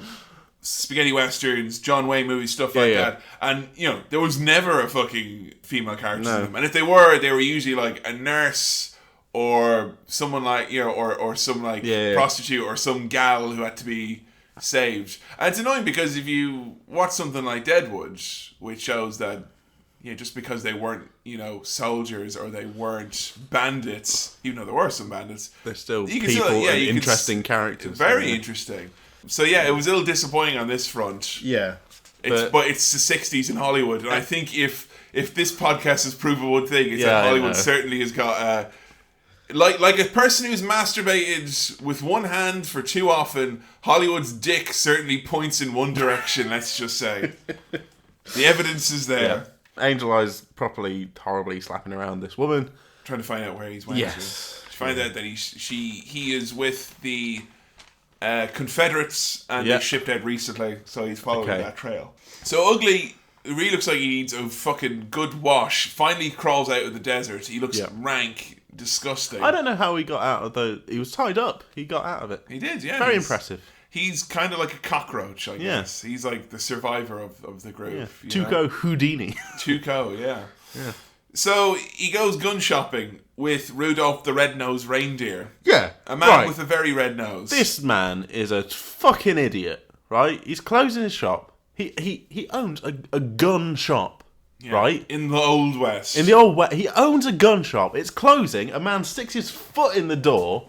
spaghetti westerns, John Wayne movies, stuff like that. And, there was never a fucking female character in them. And if they were usually like a nurse or someone like, or some like prostitute or some gal who had to be saved. And it's annoying because if you watch something like Deadwood, which shows that just because they weren't, soldiers or they weren't bandits, even though there were some bandits, they're still people and interesting characters. Very interesting. So it was a little disappointing on this front. Yeah. But it's the 60s in Hollywood, and I think if this podcast has proven one thing, it's that Hollywood certainly has got like a person who's masturbated with one hand for too often, Hollywood's dick certainly points in one direction, let's just say. The evidence is there. Yeah. Angel Eyes properly, horribly slapping around this woman. Trying to find out where he's went to. She finds out that he is with the Confederates, and they shipped out recently, so he's following that trail. So Ugly, it really looks like he needs a fucking good wash. Finally crawls out of the desert. He looks rank, disgusting. I don't know how he got out of the... He was tied up. He got out of it. He did, yeah. Very impressive. He's kind of like a cockroach, I guess. He's like the survivor of the group. Yeah. Tuco Houdini. Tuco, yeah. So he goes gun shopping with Rudolph the Red-Nosed Reindeer. Yeah. A man with a very red nose. This man is a fucking idiot, right? He's closing his shop. He owns a gun shop, right? In the Old West. In the Old West. He owns a gun shop. It's closing. A man sticks his foot in the door.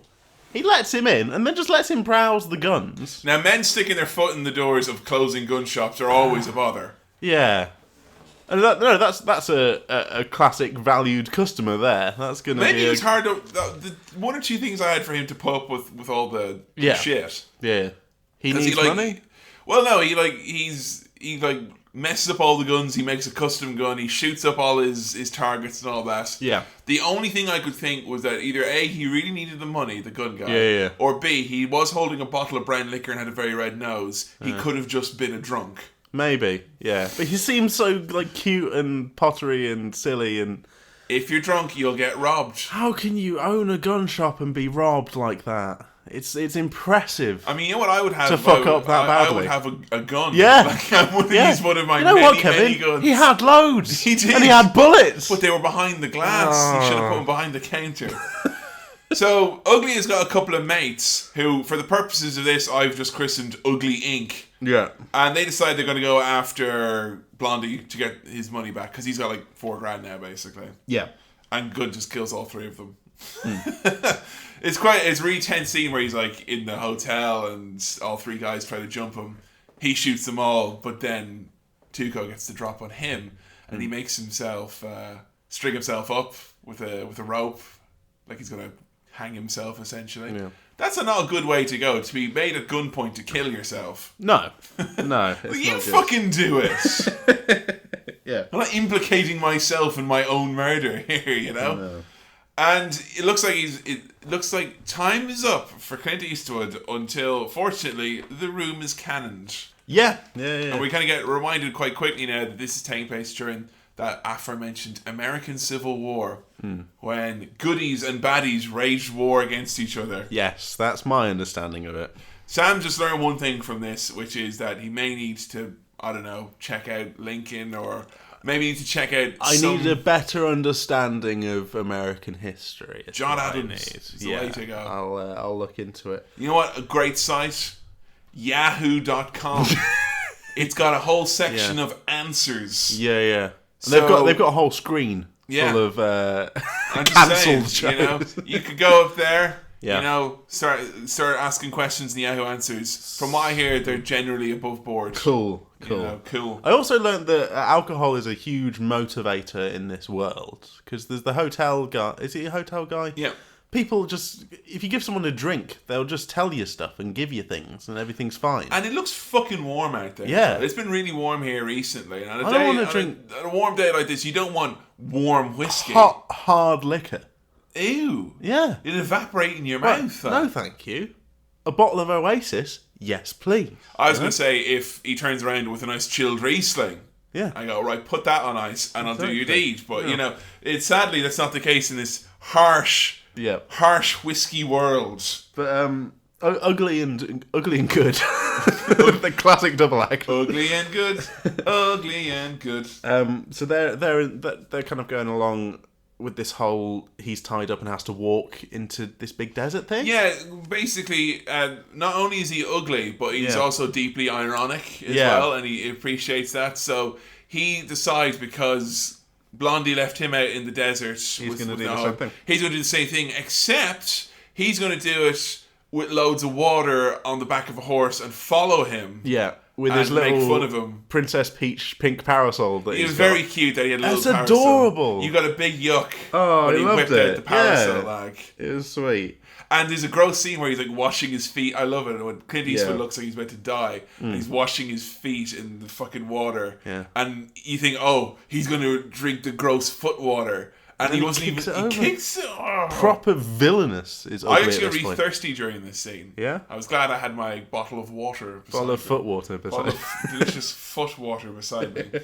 He lets him in and then just lets him browse the guns. Now, men sticking their foot in the doors of closing gun shops are always a bother. Yeah. And that's a classic valued customer there. That's gonna maybe be it was hard to... The one or two things I had for him to put up with all the shit. Yeah. He needs money? Well, no, he messes up all the guns. He makes a custom gun. He shoots up all his targets and all that. Yeah. The only thing I could think was that either A, he really needed the money, the gun guy, or B, he was holding a bottle of brown liquor and had a very red nose. He could have just been a drunk. Maybe, yeah. But he seems so cute and pottery and silly and... If you're drunk, you'll get robbed. How can you own a gun shop and be robbed like that? It's impressive. I mean, you know what I would have? To fuck up that badly. I would have a gun. Yeah. I would use one of my many guns. He had loads. He did. And he had bullets. But they were behind the glass. He should have put them behind the counter. So, Ugly has got a couple of mates who, for the purposes of this, I've just christened Ugly Inc. Yeah. And they decide they're going to go after Blondie to get his money back, because he's got $4,000 now, basically. Yeah. And Good just kills all three of them. It's a really tense scene where he's in the hotel and all three guys try to jump him. He shoots them all, but then Tuco gets the drop on him, and he makes himself string himself up with a rope, like he's gonna hang himself essentially. Yeah. That's not a good way to go, to be made at gunpoint to kill yourself. No. You fucking do it. Yeah. I'm not implicating myself in my own murder here, you know? No. And it looks like time is up for Clint Eastwood until, fortunately, the room is cannoned. Yeah. And we kind of get reminded quite quickly now that this is taking place during that aforementioned American Civil War, when goodies and baddies waged war against each other. Yes, that's my understanding of it. Sam just learned one thing from this, which is that he may need to, I don't know, check out Lincoln, or maybe need to check out need a better understanding of American history. John Adams is the way to go. I'll look into it. You know what? A great site? Yahoo.com. It's got a whole section of answers. Yeah. And they've got a whole screen full of cancelled shows. You could go up there, start asking questions in the Yahoo Answers. From what I hear, they're generally above board. Cool. Cool. I also learned that alcohol is a huge motivator in this world, because there's the hotel guy. Is he a hotel guy? Yeah. People just, if you give someone a drink, they'll just tell you stuff and give you things, and everything's fine. And it looks fucking warm out there. Yeah. It's been really warm here recently. And I don't want to drink... On a warm day like this, you don't want warm whiskey. Hot, hard liquor. Ew. Yeah. It'll evaporate in your mouth. No, thank you. A bottle of Oasis? Yes, please. I was going to say, if he turns around with a nice chilled Riesling, yeah, I go, right, put that on ice and I'll do your deed. But, sadly, that's not the case in this harsh whiskey world. But ugly and good. The classic double act. Ugly and good. Ugly and good. So they're kind of going along with this whole he's tied up and has to walk into this big desert thing. Yeah, basically, not only is he ugly, but he's also deeply ironic as well, and he appreciates that. So he decides, because Blondie left him out in the desert. He's going to do the same thing. He's going to do the same thing, except he's going to do it with loads of water on the back of a horse and follow him. Yeah. With his little make fun of him. Princess Peach pink parasol. That he was very cute that he had a little parasol. That's adorable. You got a big yuck when he whipped out the parasol. It was sweet. And there's a gross scene where he's like washing his feet. I love it. When Clint Eastwood looks like he's about to die, and he's washing his feet in the fucking water. Yeah. And you think, oh, he's going to drink the gross foot water. And he wasn't even. He kicks it. Oh. Proper villainous. I actually got really thirsty during this scene. Yeah. I was glad I had my bottle of water. Bottle of foot water beside me. Delicious foot water beside me.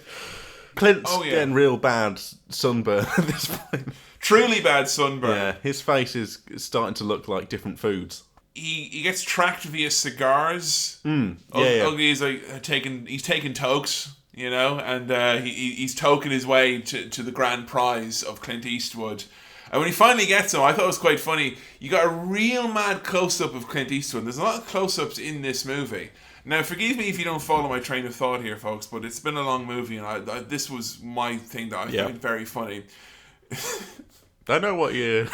Clint's getting real bad sunburn at this point. Truly bad sunburn. Yeah, his face is starting to look like different foods. He gets tracked via cigars. Ugly is he's taking tokes. You know, and he's toking his way to the grand prize of Clint Eastwood. And when he finally gets him, I thought it was quite funny. You got a real mad close-up of Clint Eastwood. There's a lot of close-ups in this movie. Now, forgive me if you don't follow my train of thought here, folks, but it's been a long movie, and this was my thing that I find very funny. I know what you're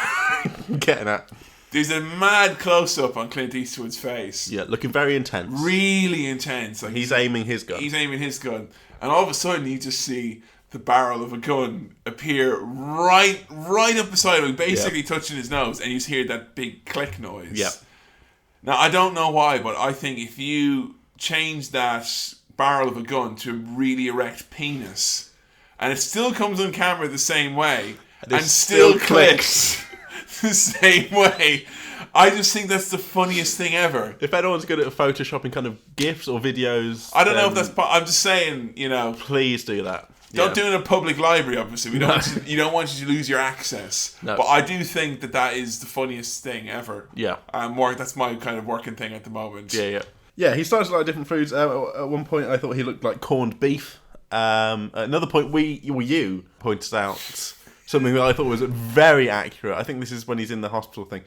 getting at. There's a mad close-up on Clint Eastwood's face. Yeah, looking very intense. Really intense. Like he's aiming his gun. He's aiming his gun. And all of a sudden, you just see the barrel of a gun appear right up beside him, basically touching his nose, and you just hear that big click noise. Yep. Now, I don't know why, but I think if you change that barrel of a gun to a really erect penis, and it still comes on camera the same way, and still clicks the same way, I just think that's the funniest thing ever. If anyone's good at photoshopping kind of GIFs or videos... I don't know if that's... I'm just saying, you know... Please do that. Don't do it in a public library, obviously. You don't want you to lose your access. No. But I do think that is the funniest thing ever. Yeah. That's my kind of working thing at the moment. Yeah. Yeah, he starts to like different foods. At one point, I thought he looked like corned beef. At another point, you pointed out something that I thought was very accurate. I think this is when he's in the hospital thing.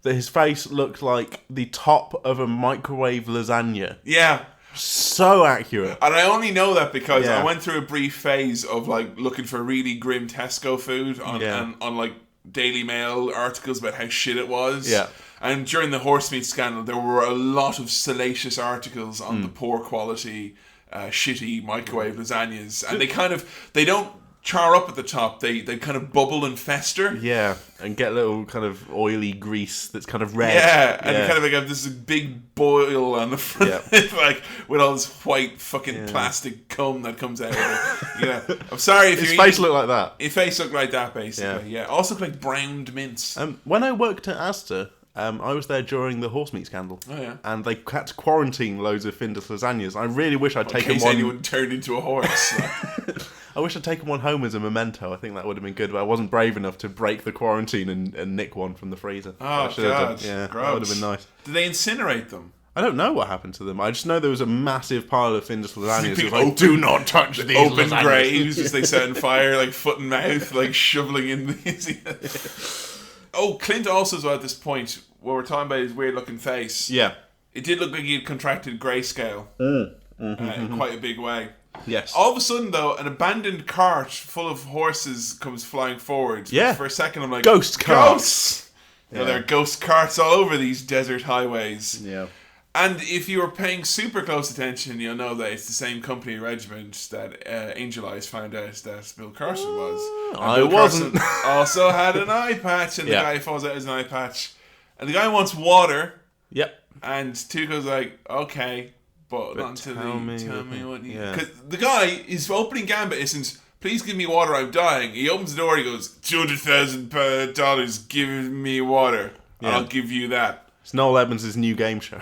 That his face looked like the top of a microwave lasagna. Yeah. So accurate. And I only know that because I went through a brief phase of like looking for really grim Tesco food on like Daily Mail articles about how shit it was. Yeah. And during the horse meat scandal, there were a lot of salacious articles on the poor quality, shitty microwave lasagnas. And they don't char up at the top, they kind of bubble and fester. Yeah, and get a little kind of oily grease that's kind of red. Yeah, and kind of like have this big boil on the front, like with all this white fucking plastic cum that comes out of it. Yeah, I'm sorry if his face looked like that. His face looked like that, basically. Yeah, also looked like browned mince. When I worked at Asda, I was there during the horse meat scandal. Oh, yeah. And they had to quarantine loads of Findus lasagnas. I really wish I'd taken one... anyone turned into a horse. I wish I'd taken one home as a memento. I think that would have been good, but I wasn't brave enough to break the quarantine and nick one from the freezer. Oh, God. Yeah, gross. That would have been nice. Did they incinerate them? I don't know what happened to them. I just know there was a massive pile of Findus lasagnas. It was like, do not touch these open lasagnas. graves as they set on fire, like foot and mouth, like shoveling in the... Oh, Clint also, at this point, where we're talking about his weird-looking face. Yeah. It did look like he had contracted grayscale in quite a big way. Yes. All of a sudden, though, an abandoned cart full of horses comes flying forward. Yeah. For a second, I'm like... Ghost carts! You know, there are ghost carts all over these desert highways. Yeah. And if you were paying super close attention, you'll know that it's the same company regiment that Angel Eyes found out that Bill Carson was. And I Bill wasn't. Carson also had an eye patch, and the guy falls out as an eye patch. And the guy wants water. Yep. And Tuco's like, okay, but not until tell me what you... Yeah. Because the guy, his opening gambit isn't, please give me water, I'm dying. He opens the door, he goes, $200,000, give me water. I'll give you that. It's Noel Evans' new game show.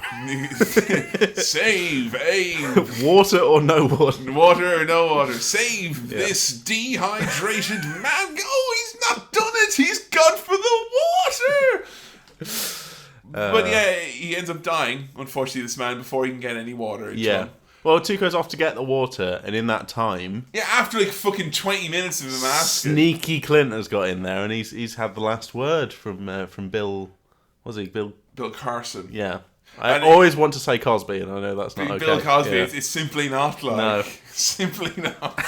Save a... Water or no water? Water or no water. Save this dehydrated man. Oh, he's not done it. He's gone for the water. But yeah, he ends up dying, unfortunately, this man, before he can get any water. Yeah. Well, Tuco's off to get the water, and in that time... Yeah, after like fucking 20 minutes of him asking. Sneaky Clint has got in there, and he's had the last word from Bill... Was he? Bill Carson. Yeah. I always want to say Cosby, and I know that's not okay. Bill Cosby, it's simply not simply not.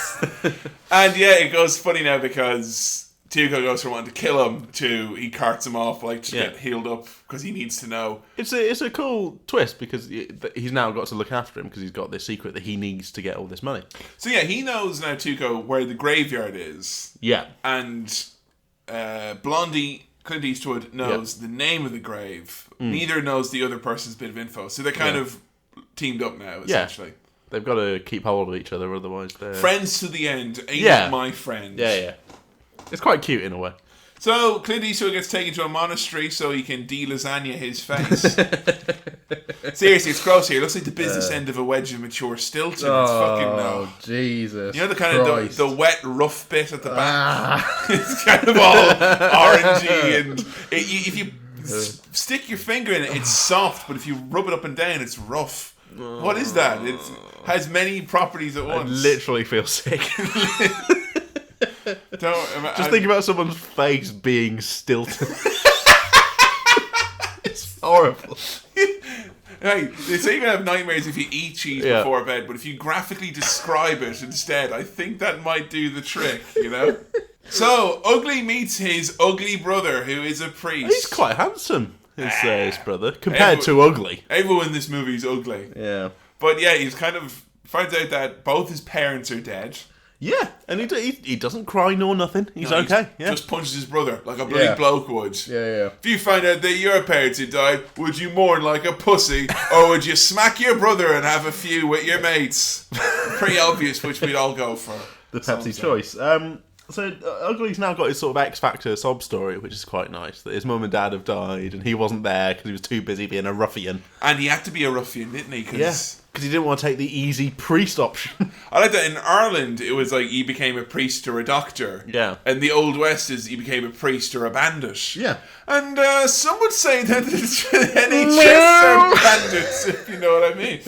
And it goes funny now because Tuco goes from wanting to kill him to he carts him off to get healed up because he needs to know. It's a cool twist because he's now got to look after him because he's got this secret that he needs to get all this money. So he knows now, Tuco, where the graveyard is. Yeah. And Blondie, Clint Eastwood, knows the name of the grave. Neither knows the other person's bit of info. So they're kind of teamed up now, essentially. They've got to keep hold of each other, otherwise they're... Friends to the end. Ain't my friend. Yeah. It's quite cute in a way. So Clint Eastwood gets taken to a monastery so he can de-lasagna his face. Seriously, it's gross here. It looks like the business end of a wedge of mature Stilton. It's fucking no. Jesus. You know the kind of the wet, rough bit at the back? It's kind of all orangey, and if you stick your finger in it, it's soft, but if you rub it up and down, it's rough. What is that? It has many properties at once. I literally feel sick. Just think about someone's face being stilted. It's horrible. Hey, they say you can have nightmares if you eat cheese before bed, but if you graphically describe it instead, I think that might do the trick, So, Ugly meets his ugly brother, who is a priest. He's quite handsome, his brother, compared to Ugly. Everyone in this movie is ugly. Yeah. But he's finds out that both his parents are dead. Yeah, and he doesn't cry nor nothing. He's okay. Just punches his brother like a bloody bloke would. Yeah. If you find out that your parents had died, would you mourn like a pussy, or would you smack your brother and have a few with your mates? Pretty obvious which we'd all go for. The Pepsi choice. So Ugly's now got his sort of X Factor sob story, which is quite nice. That his mum and dad have died, and he wasn't there because he was too busy being a ruffian. And he had to be a ruffian, didn't he? Because he didn't want to take the easy priest option. I like that in Ireland, it was like he became a priest or a doctor. Yeah. And the Old West is he became a priest or a bandit. Yeah. And some would say that the NHS are bandits, if you know what I mean.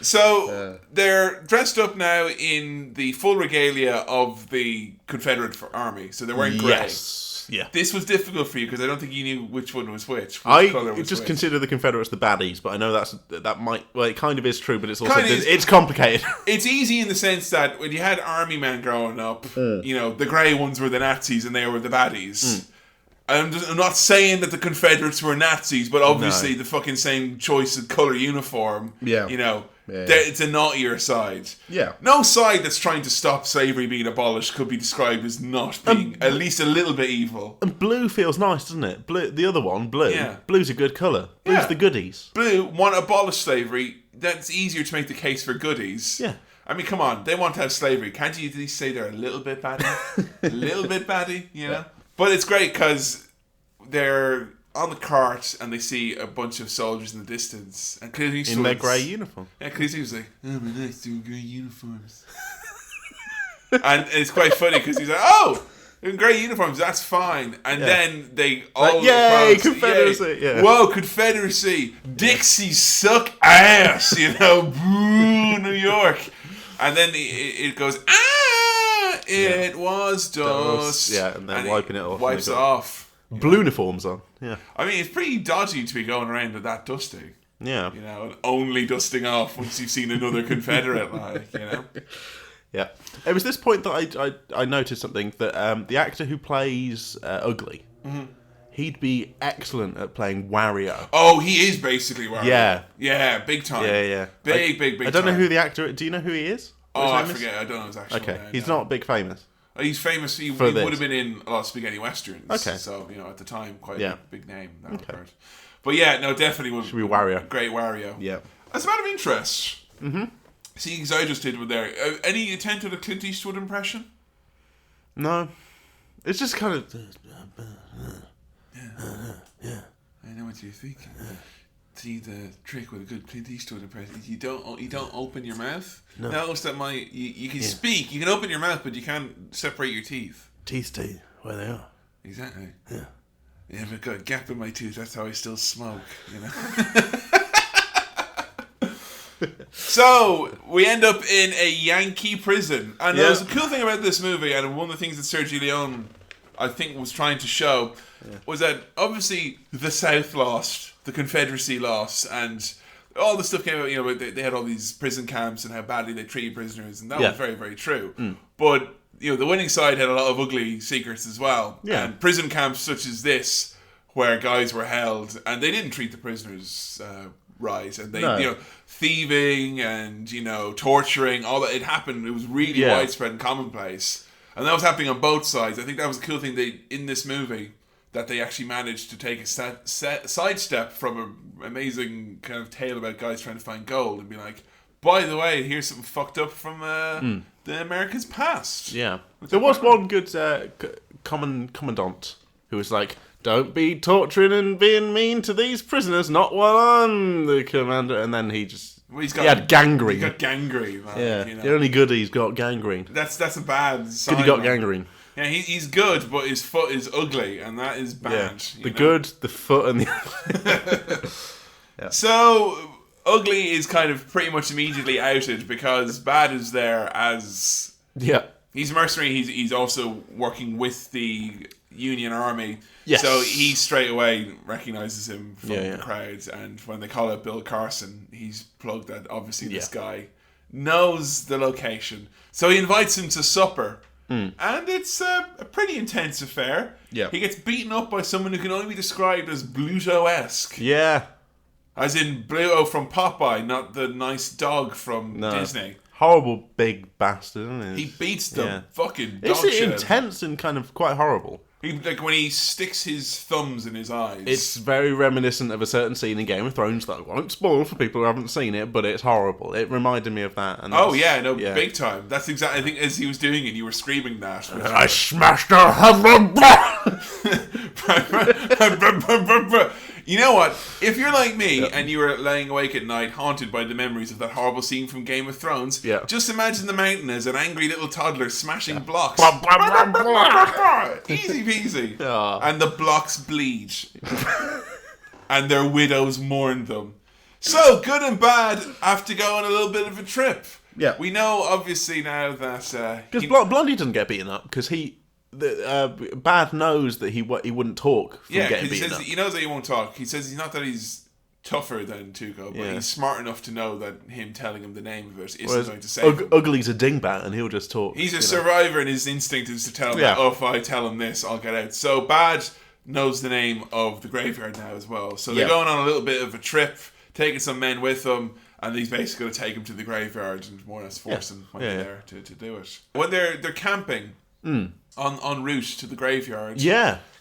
So they're dressed up now in the full regalia of the Confederate army. So they weren't grey. Yes. Yeah. This was difficult for you because I don't think you knew which one was which. I just consider the Confederates the baddies, but I know that might... Well, it kind of is true, but it's also... It's complicated. It's easy in the sense that when you had army men growing up, the grey ones were the Nazis and they were the baddies. I'm not saying that the Confederates were Nazis, but obviously the fucking same choice of colour uniform. Yeah. It's a naughtier side. Yeah. No side that's trying to stop slavery being abolished could be described as not being at least a little bit evil. And blue feels nice, doesn't it? Blue, the other one, blue. Yeah. Blue's a good colour. Blue's the goodies. Blue want to abolish slavery. That's easier to make the case for goodies. Yeah. I mean, come on. They want to have slavery. Can't you at least say they're a little bit batty? A little bit batty, Yeah. But it's great because they're on the cart and they see a bunch of soldiers in the distance. And Clint Eastwood's in their grey uniform. Yeah, Clint Eastwood's like, oh, my nice doing grey uniforms. And it's quite funny because he's like, oh, in grey uniforms, that's fine. And then they all... Yay, Confederacy. Yeah. Whoa, Confederacy. Dixie suck ass, Boo, New York. And then it goes, it was dust. Yeah, and then wiping it off. Wipes it off. Blue uniforms on. Yeah. I mean, it's pretty dodgy to be going around with that dusty. Yeah. And only dusting off once you've seen another Confederate, Yeah. It was this point that I noticed something that the actor who plays Ugly, he'd be excellent at playing Wario. Oh, he is basically Wario. Yeah. Yeah, big time. Yeah. Big I don't know who the actor... Do you know who he is? I forget. I don't know his actual name. Okay, he's not big famous. He's famous. He would have been in a lot of spaghetti westerns. Okay. So, at the time, quite a big name. Part. But definitely would be Wario. Great Wario. Yeah. As a matter of interest, see, because I just did with there, any attempt at a Clint Eastwood impression? No. It's just kind of... Yeah. I know what you're thinking. See, the trick with a good Clint Eastwood impression is you don't open your mouth. No. Notice that you can speak, you can open your mouth, but you can't separate your teeth. Teeth stay where they are. Exactly. Yeah. Yeah, I've got a gap in my tooth. That's how I still smoke. So we end up in a Yankee prison, and there's a cool thing about this movie, and one of the things that Sergio Leone, I think, was trying to show was that obviously the South lost. the Confederacy lost, and all the stuff came out, you know, they had all these prison camps and how badly they treated prisoners, and that was very, very true. But, you know, the winning side had a lot of ugly secrets as well. Yeah. And prison camps such as this, where guys were held, and they didn't treat the prisoners right, and they, you know, thieving and, you know, torturing, all that, it happened, it was really widespread and commonplace. And that was happening on both sides. I think that was a cool thing in this movie, that they actually managed to take a sidestep from an amazing kind of tale about guys trying to find gold and be like, by the way, here's something fucked up from the America's past. Yeah. There was one good commandant who was like, don't be torturing and being mean to these prisoners, not while I'm the commander. And then he had gangrene. He got gangrene, man. Yeah, you know? the only good he's got gangrene. That's a bad sign. Good he got gangrene. Yeah, he's good, but his foot is ugly, and that is bad. Yeah. The good, the foot, and the... Yeah. So, ugly is kind of pretty much immediately outed, because Bad is there as... Yeah. He's mercenary, he's also working with the Union Army. Yes. So he straight away recognises him from the crowds, and when they call out Bill Carson, he's plugged that obviously this guy knows the location. So he invites him to supper, and it's a pretty intense affair. Yeah. He gets beaten up by someone who can only be described as Bluto-esque. Yeah. As in Bluto from Popeye, not the nice dog from Disney. Horrible big bastard, isn't he? He beats the fucking dog shit. It's intense and kind of quite horrible. Like when he sticks his thumbs in his eyes. It's very reminiscent of a certain scene in Game of Thrones that I won't spoil for people who haven't seen it, but it's horrible. It reminded me of that. And big time. That's exactly, I think as he was doing it, you were screaming that. I smashed her. You know what? If you're like me and you were laying awake at night haunted by the memories of that horrible scene from Game of Thrones, just imagine the mountain as an angry little toddler smashing blocks. Easy peasy. And the blocks bleed. And their widows mourn them. So, Good and Bad have to go on a little bit of a trip. Yeah. We know, obviously, now that... Because Blondie doesn't get beaten up, because Bad knows that he wouldn't talk from getting beaten up. He knows that he won't talk. He says he's not that he's tougher than Tuco, but he's smart enough to know that him telling him the name of it isn't going to save him. Ugly's a dingbat, and he'll just talk. He's a survivor, and his instinct is to tell him that, if I tell him this, I'll get out. So Bad knows the name of the graveyard now as well. So they're going on a little bit of a trip, taking some men with them, and he's basically going to take him to the graveyard and more or less force him when they're there to do it. When they're camping en route to the graveyard,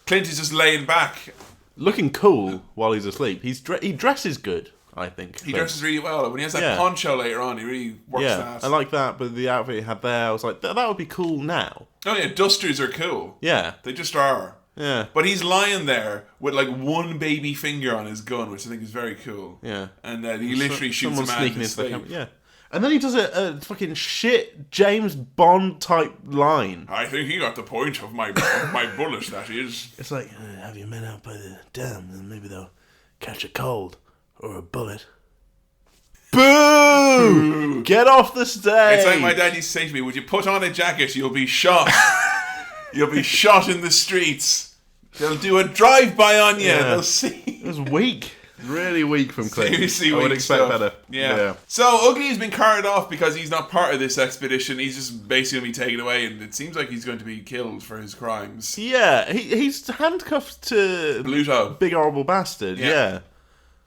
Clint is just laying back, looking cool while he's asleep. He dresses good, I think. He dresses really well. When he has that poncho later on, he really works that. I like that, but the outfit he had there, I was like, that would be cool now. Oh yeah, dusters are cool. Yeah. They just are. Yeah. But he's lying there with like one baby finger on his gun, which I think is very cool. Yeah. And he literally shoots a man in his sleep. Yeah. And then he does a fucking shit James Bond type line. I think he got the point of my bullet, that is. It's like, have your men out by the dam, and maybe they'll catch a cold or a bullet. Boo! Get off the stage! It's like my dad used to say to me, would you put on a jacket, you'll be shot. You'll be shot in the streets. They'll do a drive-by on you. They'll see. It was weak. Really weak from Clint. Seriously, I would expect better. Yeah. So Ugly has been carted off because he's not part of this expedition. He's just basically going to be taken away, and it seems like he's going to be killed for his crimes. Yeah, he's handcuffed to Bluto. Big horrible bastard. Yeah.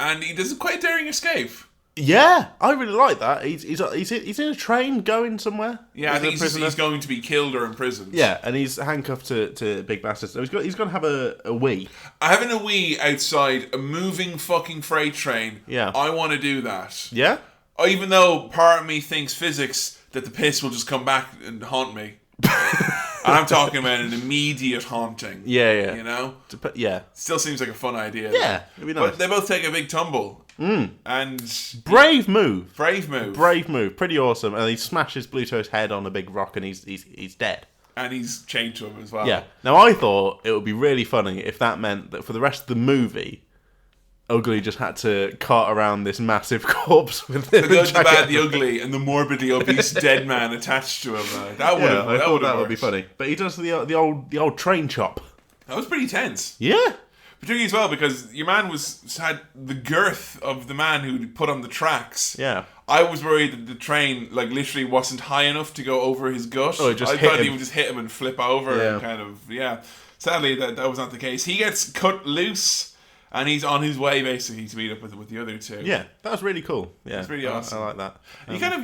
And he does quite a daring escape. Yeah, I really like that. He's in a train going somewhere. Yeah, I think he's going to be killed or imprisoned. Yeah, and he's handcuffed to Big Bastard. So he's going to have a wee. Having a wee outside a moving fucking freight train. Yeah, I want to do that. Yeah, even though part of me thinks physics that the piss will just come back and haunt me. And I'm talking about an immediate haunting. Yeah. You know? Yeah. Still seems like a fun idea. Yeah, it'd be nice. But they both take a big tumble. And brave move. Pretty awesome. And he smashes Bluto's head on a big rock, and he's dead. And he's chained to him as well. Yeah. Now I thought it would be really funny if that meant that for the rest of the movie, Ugly just had to cart around this massive corpse with the Good, the bad, the ugly, and the morbidly obese dead man attached to him. That would be funny. But he does the old train chop. That was pretty tense. Yeah. Particularly as well because your man had the girth of the man who put on the tracks. Yeah. I was worried that the train literally wasn't high enough to go over his gut. Oh, it just I hit thought him. he would just hit him and flip over and kind of Sadly, that was not the case. He gets cut loose, and he's on his way basically to meet up with the other two. Yeah, that was really cool. Yeah, it's really awesome. I like that.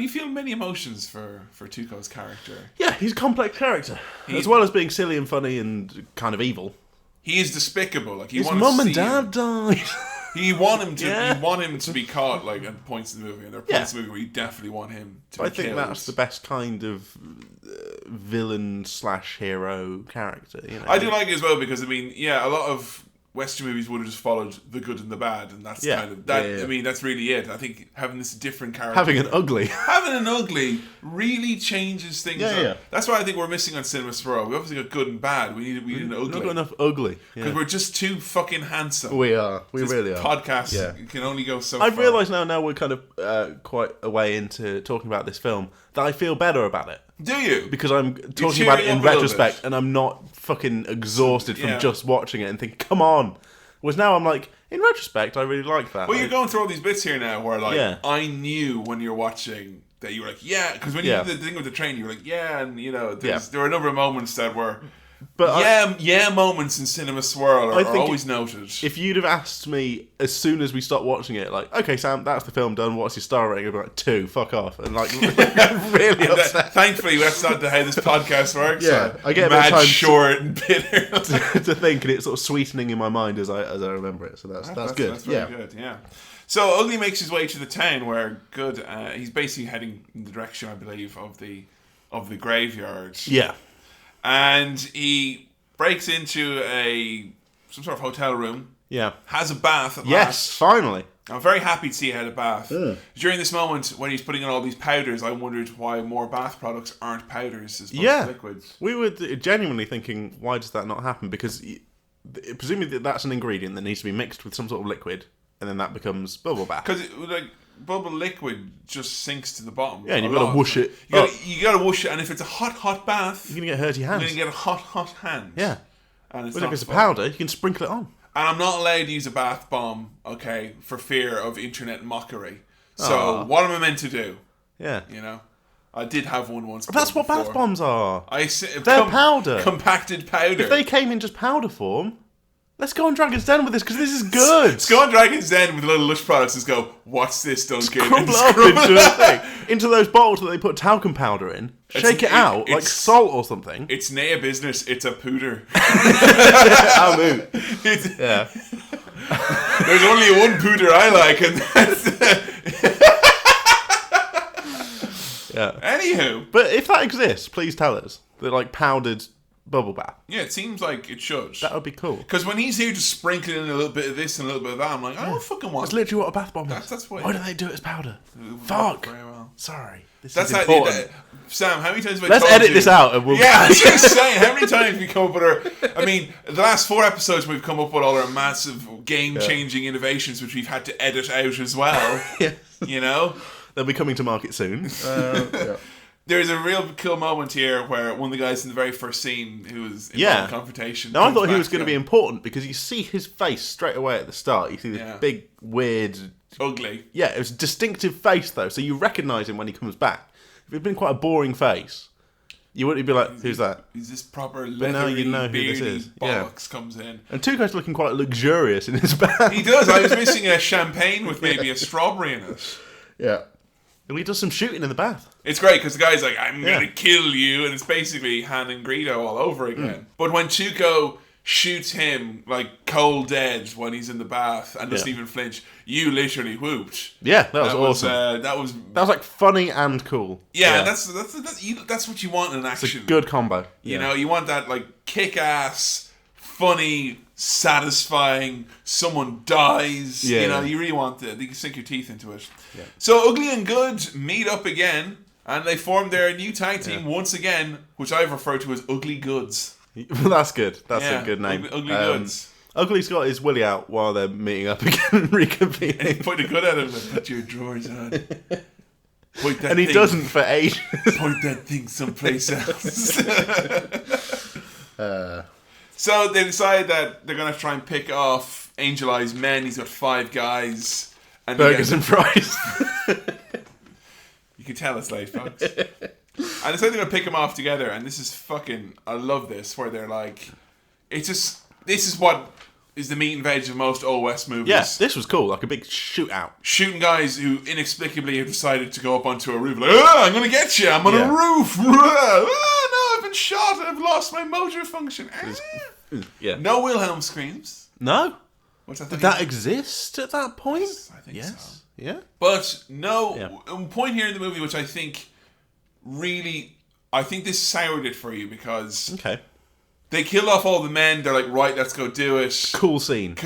You feel many emotions for Tuco's character. Yeah, he's a complex character, as well as being silly and funny and kind of evil. He is despicable. Like his mum and dad died. You want him to. You want him to be caught at points in the movie, and there are points in the movie where you definitely want him to. I think that's the best kind of villain/hero character. I do like it as well because a lot of Western movies would have just followed the good and the bad, and that's kind of that. I mean, that's really it. I think having this different character, having an ugly, really changes things up. Yeah. That's why I think we're missing on Cinema Swirl. We obviously got good and bad. We need an ugly. Not got enough ugly because we're just too fucking handsome. We are. We really are. Podcast can only go so far. I've realised now we're kind of quite a way into talking about this film that I feel better about it. Do you? Because I'm talking about it in retrospect and I'm not fucking exhausted from just watching it and thinking, come on. Whereas now I'm like, in retrospect, I really like that. Well, you're going through all these bits here now where, I knew when you're watching that you were like, because when you did the thing with the train, you were like, and, there were a number of moments that were... But moments in Cinema Swirl are always noted. If you'd have asked me as soon as we stopped watching it, like, okay, Sam, that's the film done. What's your star rating? I'd be like 2. Fuck off, and really upset. Thankfully, that's not how this podcast works. Yeah, I get mad, short, and bitter to think, and it's sort of sweetening in my mind as I remember it. So that's good. That's very good. Yeah. So Ugly makes his way to the town where he's basically heading in the direction, I believe, of the graveyard. Yeah. And he breaks into some sort of hotel room. Yeah. Has a bath at last. Yes, finally. I'm very happy to see he had a bath. During this moment, when he's putting on all these powders, I wondered why more bath products aren't powders as opposed to liquids. We were genuinely thinking, why does that not happen? Because presumably that's an ingredient that needs to be mixed with some sort of liquid, and then that becomes bubble bath. Because bubble liquid just sinks to the bottom. Yeah, and you've got to whoosh it. You got to whoosh it, and if it's a hot bath, you're going to get hurty hands. You're going to get a hot hand. Yeah. And if it's a powder, you can sprinkle it on. And I'm not allowed to use a bath bomb, for fear of internet mockery. So what am I meant to do? Yeah. I did have one once. That's what bath bombs are. They're powder. Compacted powder. If they came in just powder form... Let's go on Dragon's Den with this, because this is good. Let's go on Dragon's Den with little Lush products and go, what's this, Duncan? Crumble up into a thing. Into those bottles that they put talcum powder in. Shake it out, like salt or something. It's nae a business, it's a pooter. Yeah. There's only one pooter I like, and that's... Anywho. But if that exists, please tell us. They're powdered... bubble bath. Yeah, it seems like it should. That would be cool. Because when he's here just sprinkling in a little bit of this and a little bit of that, I'm like, I don't fucking want. That's literally what a bath bomb is. That's what. Why do they do it as powder? Fuck. Very well. Sorry. That's is important. Sam, how many times have I Let's told edit you? this out and we'll... Yeah, I was just saying, how many times we come up with our... I mean, the last 4 episodes we've come up with all our massive game-changing innovations which we've had to edit out as well. They'll be coming to market soon. There's a real cool moment here where one of the guys in the very first scene who was in the confrontation... Now, I thought he was going to be important because you see his face straight away at the start. You see this big, weird... Ugly. Yeah, it was a distinctive face, though, so you recognise him when he comes back. If it had been quite a boring face, you wouldn't be like, who's that? He's this proper leathery, beardy bollocks comes in. And Tuco's looking quite luxurious in his bag. He does. I was missing a champagne with maybe a strawberry in it. Yeah. And he does some shooting in the bath. It's great because the guy's like, I'm going to kill you. And it's basically Han and Greedo all over again. But when Tuco shoots him cold dead when he's in the bath and doesn't even flinch, you literally whooped. Yeah, that was awesome. That was funny and cool. Yeah, that's what you want in action. It's a good combo. You know, you want that kick-ass, funny, satisfying, someone dies. You really want you can sink your teeth into it. Yeah. So Ugly and Good meet up again and they form their new tag team once again, which I've referred to as Ugly Goods. That's good. That's a good name. Ugly Goods. Ugly's got his willy out while they're meeting up again and reconvening. And he pointed a good at him and put your drawers on. And he doesn't for ages. Point that thing someplace else. So they decide that they're going to try and pick off Angel Eye's men. He's got 5 guys. And burgers and fries. You can tell it's late, folks. And they say they're going to pick them off together. And this is fucking... I love this, where they're like... It's just... This is what is the meat and veg of most Old West movies. Yeah, this was cool. Like a big shootout. Shooting guys who inexplicably have decided to go up onto a roof. Like, I'm going to get you. I'm on a roof. No, I've been shot. I've lost my motor function. Yeah. No Wilhelm screams. No? What's that? Did that exist at that point? Yes, I think so. Yeah. But no, a point here in the movie which I think really... I think this soured it for you because... Okay. They kill off all the men. They're like, right, let's go do it. Cool scene.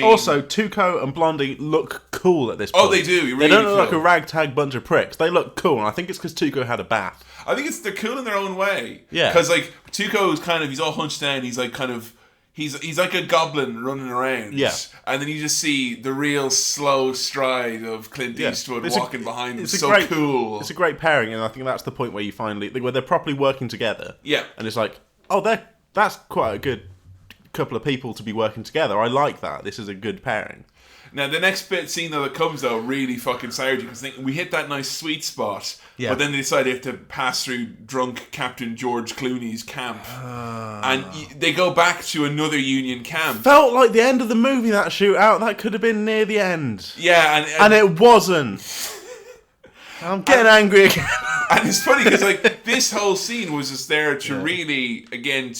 Also, Tuco and Blondie look cool at this point. Oh, they do. They don't look like a ragtag bunch of pricks. They look cool, and I think it's because Tuco had a bath. I think they're cool in their own way. Yeah. Because, like, Tuco is kind of... He's all hunched down. He's, like, kind of... He's like a goblin running around. Yeah. And then you just see the real slow stride of Clint Eastwood walking behind him. It's so cool. It's a great pairing, and I think that's the point where you finally... where they're properly working together. Yeah. And it's like, oh, that's quite a good couple of people to be working together. I like that. This is a good pairing. Now, the next scene that comes, though, really fucking soured you, because we hit that nice sweet spot, but then they decide they have to pass through drunk Captain George Clooney's camp. And they go back to another Union camp. Felt like the end of the movie, that shootout. That could have been near the end. Yeah, and it wasn't. I'm getting angry again. And it's funny because like this whole scene was just there to really, again,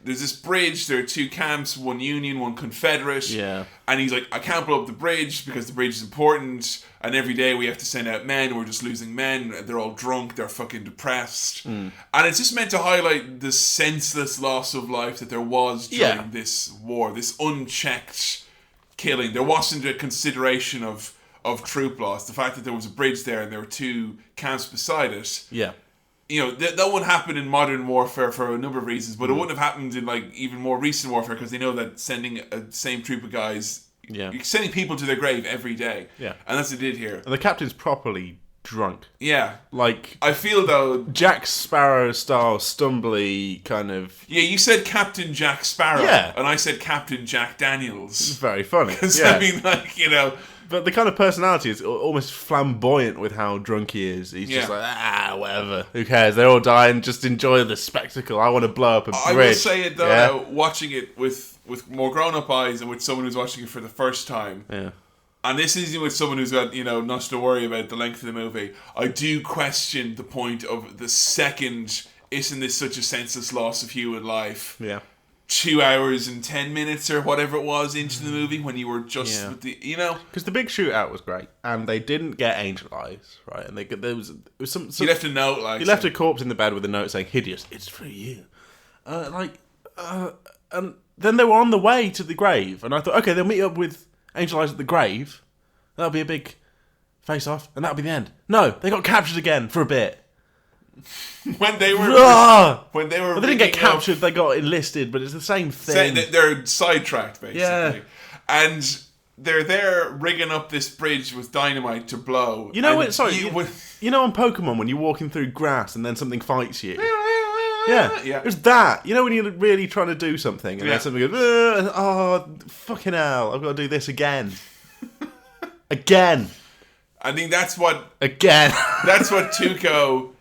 there's this bridge, there are 2 camps, one Union, one Confederate. Yeah. And he's like, I can't blow up the bridge because the bridge is important, and every day we have to send out men, we're just losing men, they're all drunk, they're fucking depressed. And it's just meant to highlight the senseless loss of life that there was during this war, this unchecked killing. There wasn't a consideration of troop loss. The fact that there was a bridge there and there were 2 camps beside it. Yeah. You know, that wouldn't happen in modern warfare for a number of reasons, but it wouldn't have happened in like even more recent warfare because they know that sending a same troop of guys, you're sending people to their grave every day. Yeah. And that's what they did here. And the captain's properly drunk. Yeah. Like, I feel though... Jack Sparrow style, stumbly kind of... Yeah, you said Captain Jack Sparrow. Yeah. And I said Captain Jack Daniels. It's very funny. Because, I mean, like, you know... But the kind of personality is almost flamboyant with how drunk he is. He's just like, whatever. Who cares? They're all dying. Just enjoy the spectacle. I want to blow up a bridge. I will say it, though, watching it with more grown-up eyes and with someone who's watching it for the first time. Yeah. And this isn't with someone who's got, nothing to worry about the length of the movie. I do question the point of the second, isn't this such a senseless loss of human life? Yeah. 2 hours and 10 minutes or whatever it was into the movie when you were just with the, because the big shootout was great and they didn't get Angel Eyes, right? And there was some he left a note, like, he left a corpse in the bed with a note saying, "Hideous, it's for you." And then they were on the way to the grave, and I thought, okay, they'll meet up with Angel Eyes at the grave. That'll be a big face off, and that'll be the end. No, they got captured again for a bit. When they were, they didn't get captured. They got enlisted, but it's the same thing. They're sidetracked, basically. Yeah. And they're there rigging up this bridge with dynamite to blow. You know what? Sorry, you know on Pokemon when you're walking through grass and then something fights you. Yeah. It's that. You know when you're really trying to do something and then something goes, oh fucking hell! I've got to do this again. Again. I think that's what. Again. That's what Tuco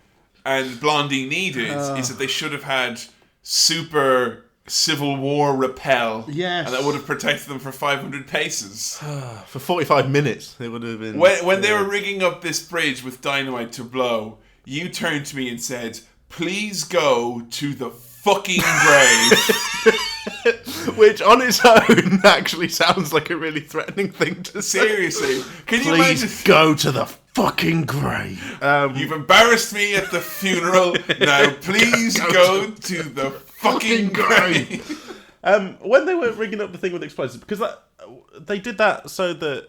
and Blondie needed, is that they should have had super Civil War rappel. Yes. And that would have protected them for 500 paces. For 45 minutes, it would have been... When they were rigging up this bridge with dynamite to blow, you turned to me and said, "Please go to the fucking grave." Which on its own actually sounds like a really threatening thing to say. Seriously. Can you imagine? Please go to the fucking grave. You've embarrassed me at the funeral. Now please go to the fucking grave. When they were rigging up the thing with explosives, because they did that so that...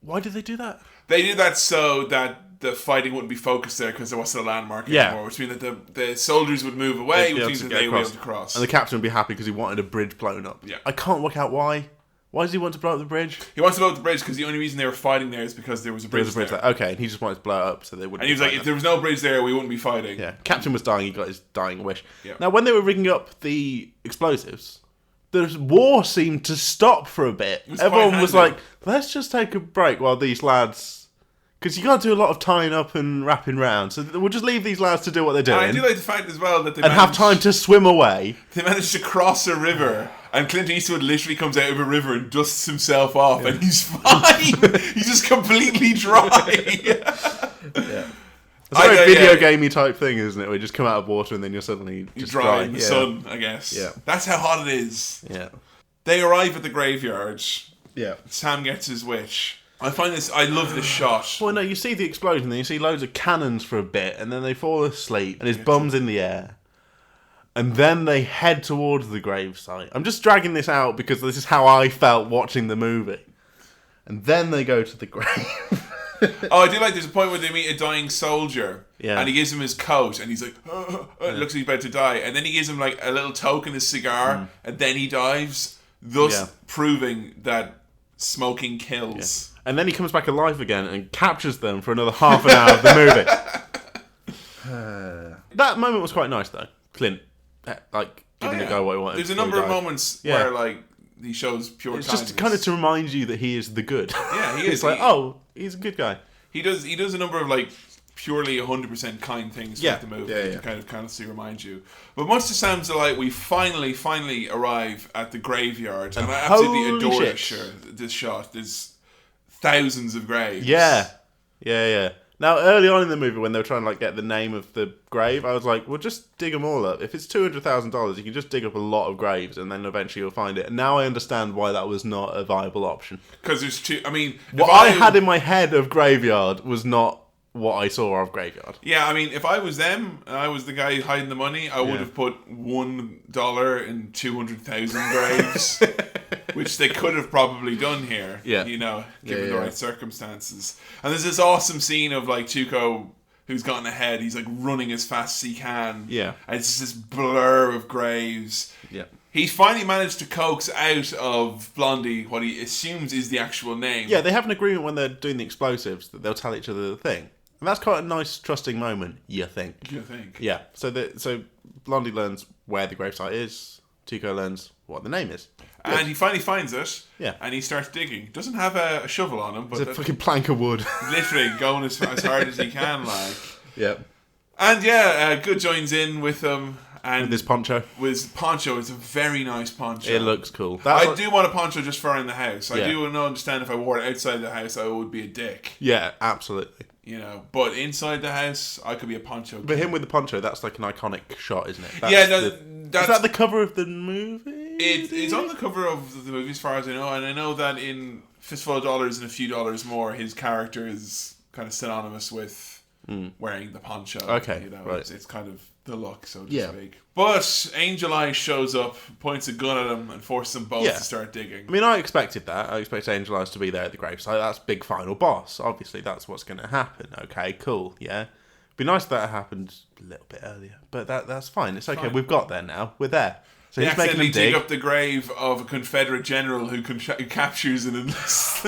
Why did they do that? They did that so that the fighting wouldn't be focused there because there wasn't a landmark anymore, which means that the soldiers would move away, which means that they would be able to cross. And the captain would be happy because he wanted a bridge blown up. Yeah. I can't work out why. Why does he want to blow up the bridge? He wants to blow up the bridge because the only reason they were fighting there is because there was a bridge there. Okay, and he just wanted to blow it up so they wouldn't. And he was like, if there was no bridge there, we wouldn't be fighting. Yeah, captain was dying, he got his dying wish. Yeah. Now, when they were rigging up the explosives, the war seemed to stop for a bit. Everyone was like, let's just take a break while these lads... Because you can't do a lot of tying up and wrapping round, so we'll just leave these lads to do what they're doing. And I do like the fact as well that they have time to swim away. They managed to cross a river, and Clint Eastwood literally comes out of a river and dusts himself off, and he's fine. He's just completely dry. Yeah. It's a very video gamey type thing, isn't it? Where you just come out of water and then you're suddenly just dry in the sun, I guess. Yeah. That's how hot it is. Yeah. They arrive at the graveyard. Yeah. Sam gets his wish. I love this shot. Well, no, you see the explosion, then you see loads of cannons for a bit, and then they fall asleep, and his bum's in the air. And then they head towards the gravesite. I'm just dragging this out because this is how I felt watching the movie. And then they go to the grave. I do like there's a point where they meet a dying soldier, yeah, and he gives him his coat, and he's like, looks like he's about to die, and then he gives him like a little token, his cigar, and then he dives, thus proving that smoking kills. Yeah. And then he comes back alive again and captures them for another half an hour of the movie. That moment was quite nice, though. Clint, like giving the guy what he wanted. There's a number of moments where like he shows pure kindness. It's just kind of to remind you that he is the good. Yeah, he is. It's like, oh, he's a good guy. He does a number of like purely 100% kind things throughout the movie to kind of constantly remind you. But much to Sam's delight, we finally arrive at the graveyard, and I absolutely adore this shot. There's thousands of graves. Yeah. Now, early on in the movie, when they were trying to like get the name of the grave, I was like, well, just dig them all up. If it's $200,000, you can just dig up a lot of graves, and then eventually you'll find it. And now I understand why that was not a viable option. Because there's two... I mean... What I had in my head of graveyard was not what I saw of graveyard. Yeah, I mean, if I was them, and I was the guy hiding the money, I would have put $1 in 200,000 graves. Which they could have probably done here, given the right circumstances. And there's this awesome scene of like Tuco, who's gotten ahead. He's like running as fast as he can. Yeah. And it's just this blur of graves. Yeah. He's finally managed to coax out of Blondie what he assumes is the actual name. Yeah, they have an agreement when they're doing the explosives that they'll tell each other the thing. And that's quite a nice, trusting moment, you think. Yeah. So Blondie learns where the gravesite is. Tuco learns what the name is. And he finally finds it. Yeah. And he starts digging. Doesn't have a shovel on him, but it's a fucking plank of wood. Literally going as hard as he can, like. Yeah. And Good joins in with him. And with his poncho. With poncho, it's a very nice poncho. It looks cool. I do want a poncho just for in the house. I do understand if I wore it outside the house, I would be a dick. Yeah, absolutely. You know, but inside the house, I could be a poncho. But him with the poncho, that's like an iconic shot, isn't it? Is that the cover of the movie? It's on the cover of the movie, as far as I know, and I know that in Fistful of Dollars and A Few Dollars More, his character is kind of synonymous with wearing the poncho. Okay, you know, right. It's kind of the look, so to speak. But Angel Eye shows up, points a gun at him, and forces them both to start digging. I mean, I expected that. I expect Angel Eyes to be there at the gravesite. That's big final boss. Obviously, that's what's going to happen. Okay, cool, yeah. Be nice if that happened a little bit earlier, but that's fine. It's okay. Fine. We've got there now. We're there. So they he's making them dig up the grave of a Confederate general who captures and enlists.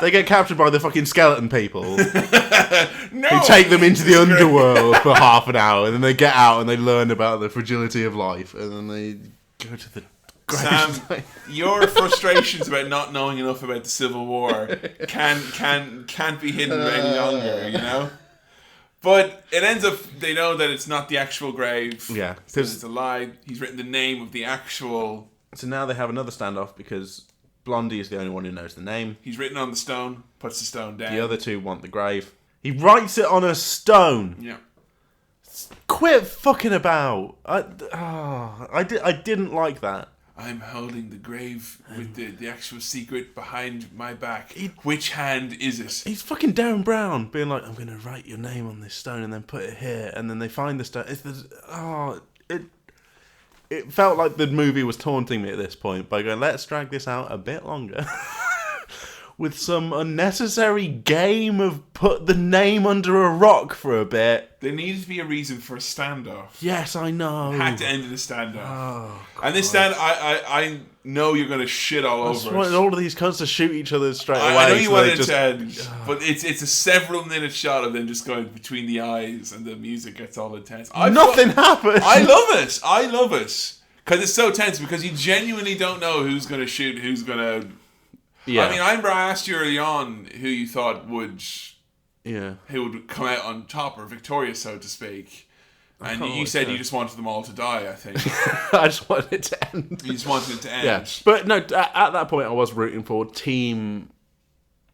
They get captured by the fucking skeleton people. Who take them into the underworld for half an hour, and then they get out and they learn about the fragility of life, and then they go to the grave. Sam, your frustrations about not knowing enough about the Civil War can't be hidden any longer, you know? But it ends up, they know that it's not the actual grave. Yeah. Because it's a lie. He's written the name of the actual... So now they have another standoff because Blondie is the only one who knows the name. He's written on the stone, puts the stone down. The other two want the grave. He writes it on a stone. Yeah. Quit fucking about. I didn't like that. I'm holding the grave with the actual secret behind my back. Which hand is it? He's fucking Darren Brown, being like, I'm going to write your name on this stone and then put it here. And then they find the stone. It felt like the movie was taunting me at this point by going, let's drag this out a bit longer. With some unnecessary game of put the name under a rock for a bit. There needed to be a reason for a standoff. Yes, I know. Had to end in a standoff. Oh, and this stand, I know you're going to shit all over it. I just wanted all of these cunts to shoot each other straight away. I know you wanted it to end, but it's a several minute shot of them just going between the eyes and the music gets all intense. Nothing happens. I love it. Because it's so tense, because you genuinely don't know who's going to shoot, who's going to... Yeah. I mean, I remember I asked you early on who you thought would... Yeah. Who would come out on top, or victorious, so to speak. And you said you just wanted them all to die, I think. I just wanted it to end. You just wanted it to end. Yeah. But no, at that point I was rooting for Team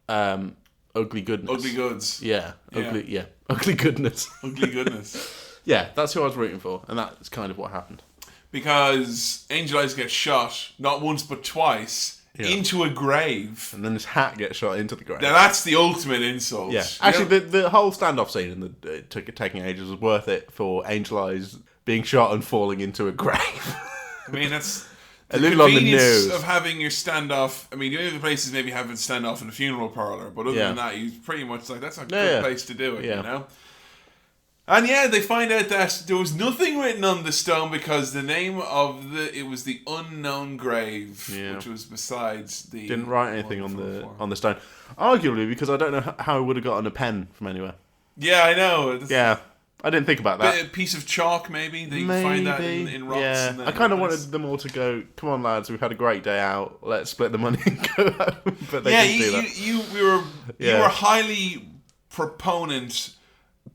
Ugly Goodness. Ugly Goods. Yeah. Ugly Goodness. Ugly Goodness. Yeah, that's who I was rooting for, and that's kind of what happened. Because Angel Eyes gets shot, not once but twice, into a grave. And then his hat gets shot into the grave. Now that's the ultimate insult. Yeah. Actually, the whole standoff scene and taking ages was worth it for Angel Eyes being shot and falling into a grave. I mean, that's... A little on the news of having your standoff. I mean, the only other places maybe have a standoff in a funeral parlour, but other than that, you pretty much like that's a good place to do it, you know. And they find out that there was nothing written on the stone because the name of it was the unknown grave, which was besides the. Didn't write anything on the stone, arguably because I don't know how I would have gotten a pen from anywhere. Yeah, I know. Yeah. I didn't think about that. A piece of chalk, maybe? That you find that in rocks. Yeah. I kind of wanted them all to go, come on, lads, we've had a great day out. Let's split the money and go home. But they didn't do that. You were highly proponent...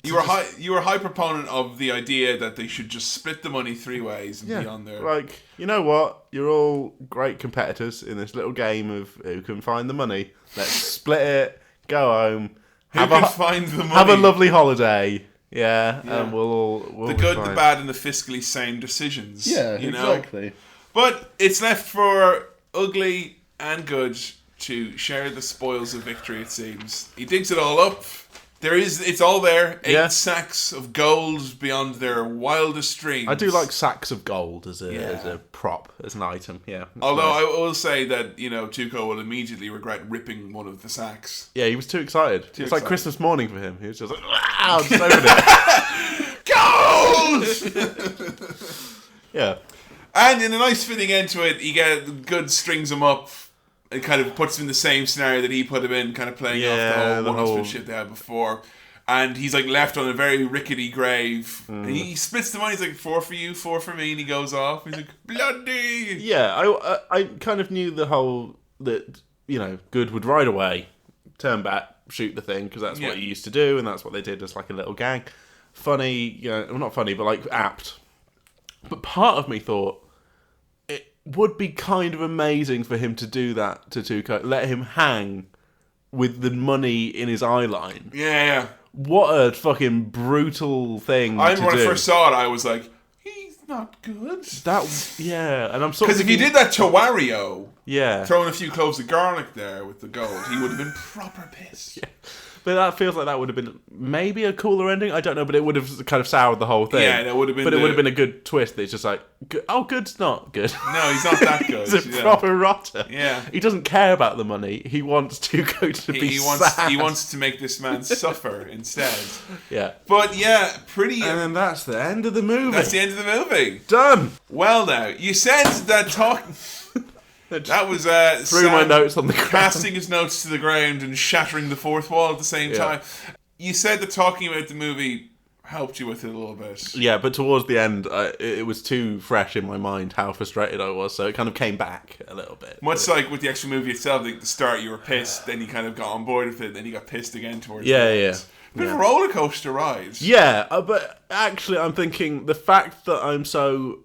You were high proponent of the idea that they should just split the money 3 ways and be on there. Like, you know what? You're all great competitors in this little game of who can find the money. Let's split it, go home. Find the money? Have a lovely holiday. Yeah, and we'll the good, the bad, and the fiscally sane decisions. Yeah, exactly. But it's left for Ugly and Good to share the spoils of victory. It seems he digs it all up. It's all there. 8 sacks of gold beyond their wildest dreams. I do like sacks of gold as a prop, as an item. Yeah. Although nice. I will say that Tuco will immediately regret ripping one of the sacks. Yeah, he was too excited. It's like Christmas morning for him. He was just like, wow, just open it. Gold. Yeah. And in a nice fitting end to it, Good strings him up. It kind of puts him in the same scenario that he put him in, kind of playing off the whole shit they had before. And he's like left on a very rickety grave. And he splits the money. He's like, 4 for you, 4 for me. And he goes off. He's like, bloody. Yeah, I kind of knew that Good would right away turn back, shoot the thing, because that's what he used to do, and that's what they did as like a little gang. Funny, well, not funny, but like apt. But part of me thought, would be kind of amazing for him to do that to Tuco. Let him hang with the money in his eye line. Yeah. What a fucking brutal thing I remember when I first saw it, I was like, he's not good. And I'm sort of... Because if you did that to Wario, yeah, throwing a few cloves of garlic there with the gold, he would have been proper pissed. Yeah. But that feels like that would have been maybe a cooler ending. I don't know, but it would have kind of soured the whole thing. Yeah, that would have been. But it would have been a good twist. That it's just like, Good's not good. No, he's not that good. He's a proper rotter. Yeah, he doesn't care about the money. He wants to go to be sad. He wants to make this man suffer instead. Yeah, but pretty. And then that's the end of the movie. That's the end of the movie. Done. Well, now you said that talk. That was threw my notes on the ground. Casting his notes to the ground and shattering the fourth wall at the same time. You said that talking about the movie helped you with it a little bit. Yeah, but towards the end, it was too fresh in my mind how frustrated I was, so it kind of came back a little bit. Much like with the actual movie itself, like at the start you were pissed, then you kind of got on board with it, then you got pissed again towards the end. Bit of a roller coaster ride. Yeah, but actually I'm thinking the fact that I'm so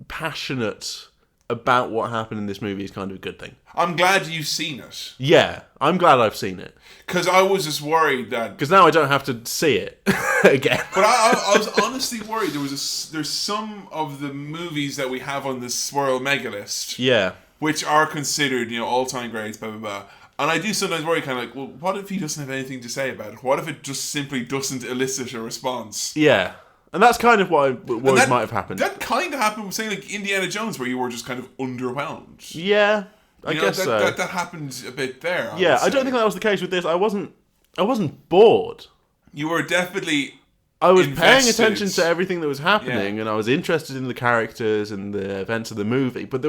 passionate about what happened in this movie is kind of a good thing. I'm glad you've seen it. Yeah, I'm glad I've seen it. Because I was just worried that... Because now I don't have to see it again. But I was honestly worried. There's some of the movies that we have on this Swirl Mega List... Yeah. Which are considered, all-time greats, blah, blah, blah. And I do sometimes worry, kind of like, well, what if he doesn't have anything to say about it? What if it just simply doesn't elicit a response? Yeah. And that's kind of what I worried might have happened. That kind of happened with, saying, like, Indiana Jones, where you were just kind of underwhelmed. Yeah, I guess so. That happened a bit there. I don't think that was the case with this. I wasn't bored. You were definitely I was paying attention to everything that was happening, and I was interested in the characters and the events of the movie. But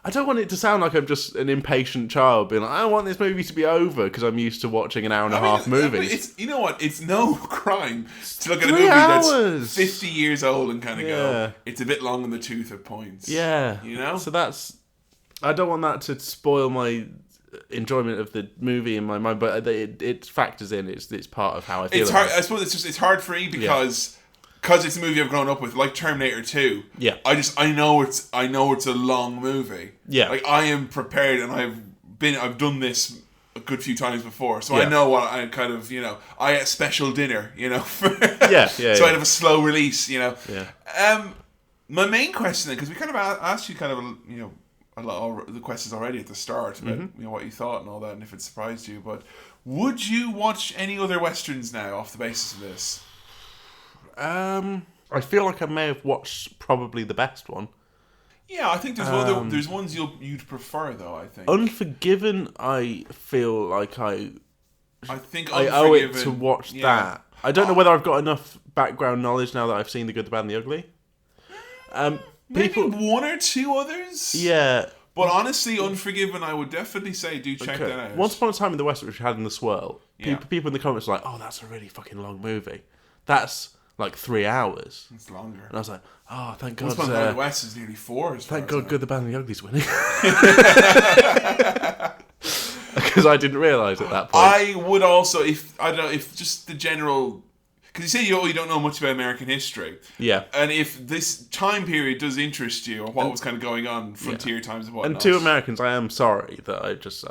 I don't want it to sound like I'm just an impatient child being like, I want this movie to be over because I'm used to watching an hour and a half movies. It's, you know what? It's no crime to look at a 3 movie hours. that's 50 years old and kind of go, it's a bit long in the tooth at points. Yeah. You know? So I don't want that to spoil my enjoyment of the movie in my mind, but it factors in. It's part of how I feel. It's hard. I suppose it's hard for me because it's a movie I've grown up with, like Terminator 2. Yeah. I know it's a long movie. Yeah. Like I am prepared, and I've done this a good few times before, so I know what I kind of, I ate special dinner, for so I'd have a slow release, Yeah. My main question then, because we kind of asked you kind of a lot of the questions already at the start about what you thought and all that, and if it surprised you, but would you watch any other westerns now off the basis of this? I feel like I may have watched probably the best one. Yeah, I think there's ones you'd prefer though. I think Unforgiven. I feel like I owe it to watch that. I don't know whether I've got enough background knowledge now that I've seen The Good, the Bad, and the Ugly. Maybe one or two others. Yeah. But honestly, Unforgiven, I would definitely say check that out. Once Upon a Time in the West, which we had in the swirl, people in the comments were like, "Oh, that's a really fucking long movie. That's like 3 hours." It's longer. And I was like, "Oh, thank God." Once Upon a Time in the West is nearly 4. Thank God, Good, the Bad, and the Ugly's winning. Because I didn't realise at that point. I would also, if just the general. Because you say you don't know much about American history. Yeah. And if this time period does interest you, or what was kind of going on, frontier times and whatnot. And to Americans, I am sorry that it's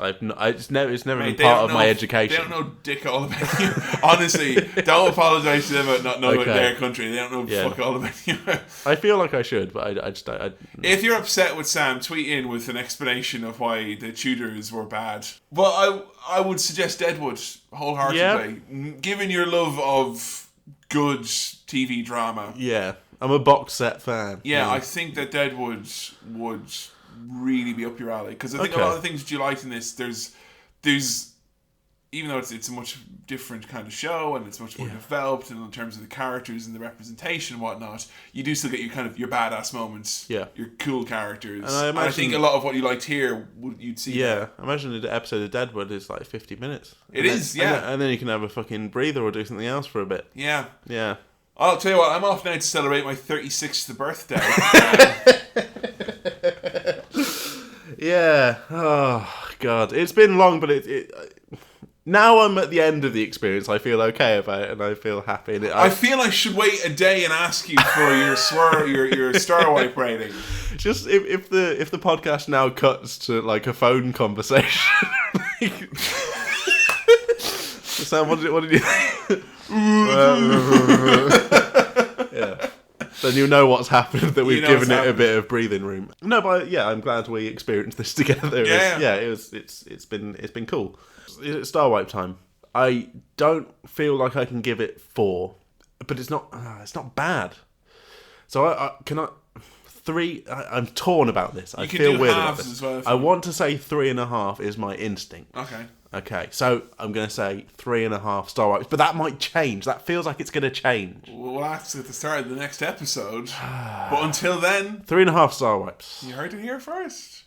never been part of my education. They don't know dick all about you. Honestly, don't apologise to them about not knowing their country. They don't know fuck all about you. I feel like I should, but I just don't. If you're upset with Sam, tweet in with an explanation of why the Tudors were bad. But I would suggest Deadwood wholeheartedly. Yeah. Given your love of good TV drama. Yeah, I'm a box set fan. Yeah, I think that Deadwood would really be up your alley, because I think a lot of the things that you liked in this, there's even though it's a much different kind of show and it's much more developed in terms of the characters and the representation and whatnot, you do still get your badass moments, your cool characters. And I think a lot of what you liked here, you'd see. Yeah, I imagine the episode of Deadwood is like 50 minutes. It is, yeah. And then you can have a fucking breather or do something else for a bit. Yeah. Yeah. I'll tell you what, I'm off now to celebrate my 36th birthday. Yeah. Oh, God. It's been long, but now I'm at the end of the experience. I feel okay about it, and I feel happy. I feel I should wait a day and ask you for your star wipe rating. Just if the podcast now cuts to like a phone conversation. Sam, what did you think? Yeah. Then you know what's happened, that we've given it a bit of breathing room. No, but I'm glad we experienced this together. It's been cool. It's Star Wipe time. I don't feel like I can give it 4, but it's not bad. So I'm torn about this. I feel weird about this. Well, I want to say 3.5 is my instinct. Okay, so I'm going to say 3.5 Star Wipes, but that might change. That feels like it's going to change. We'll have to at the start of the next episode. But until then... 3.5 Star Wipes. You heard it here first.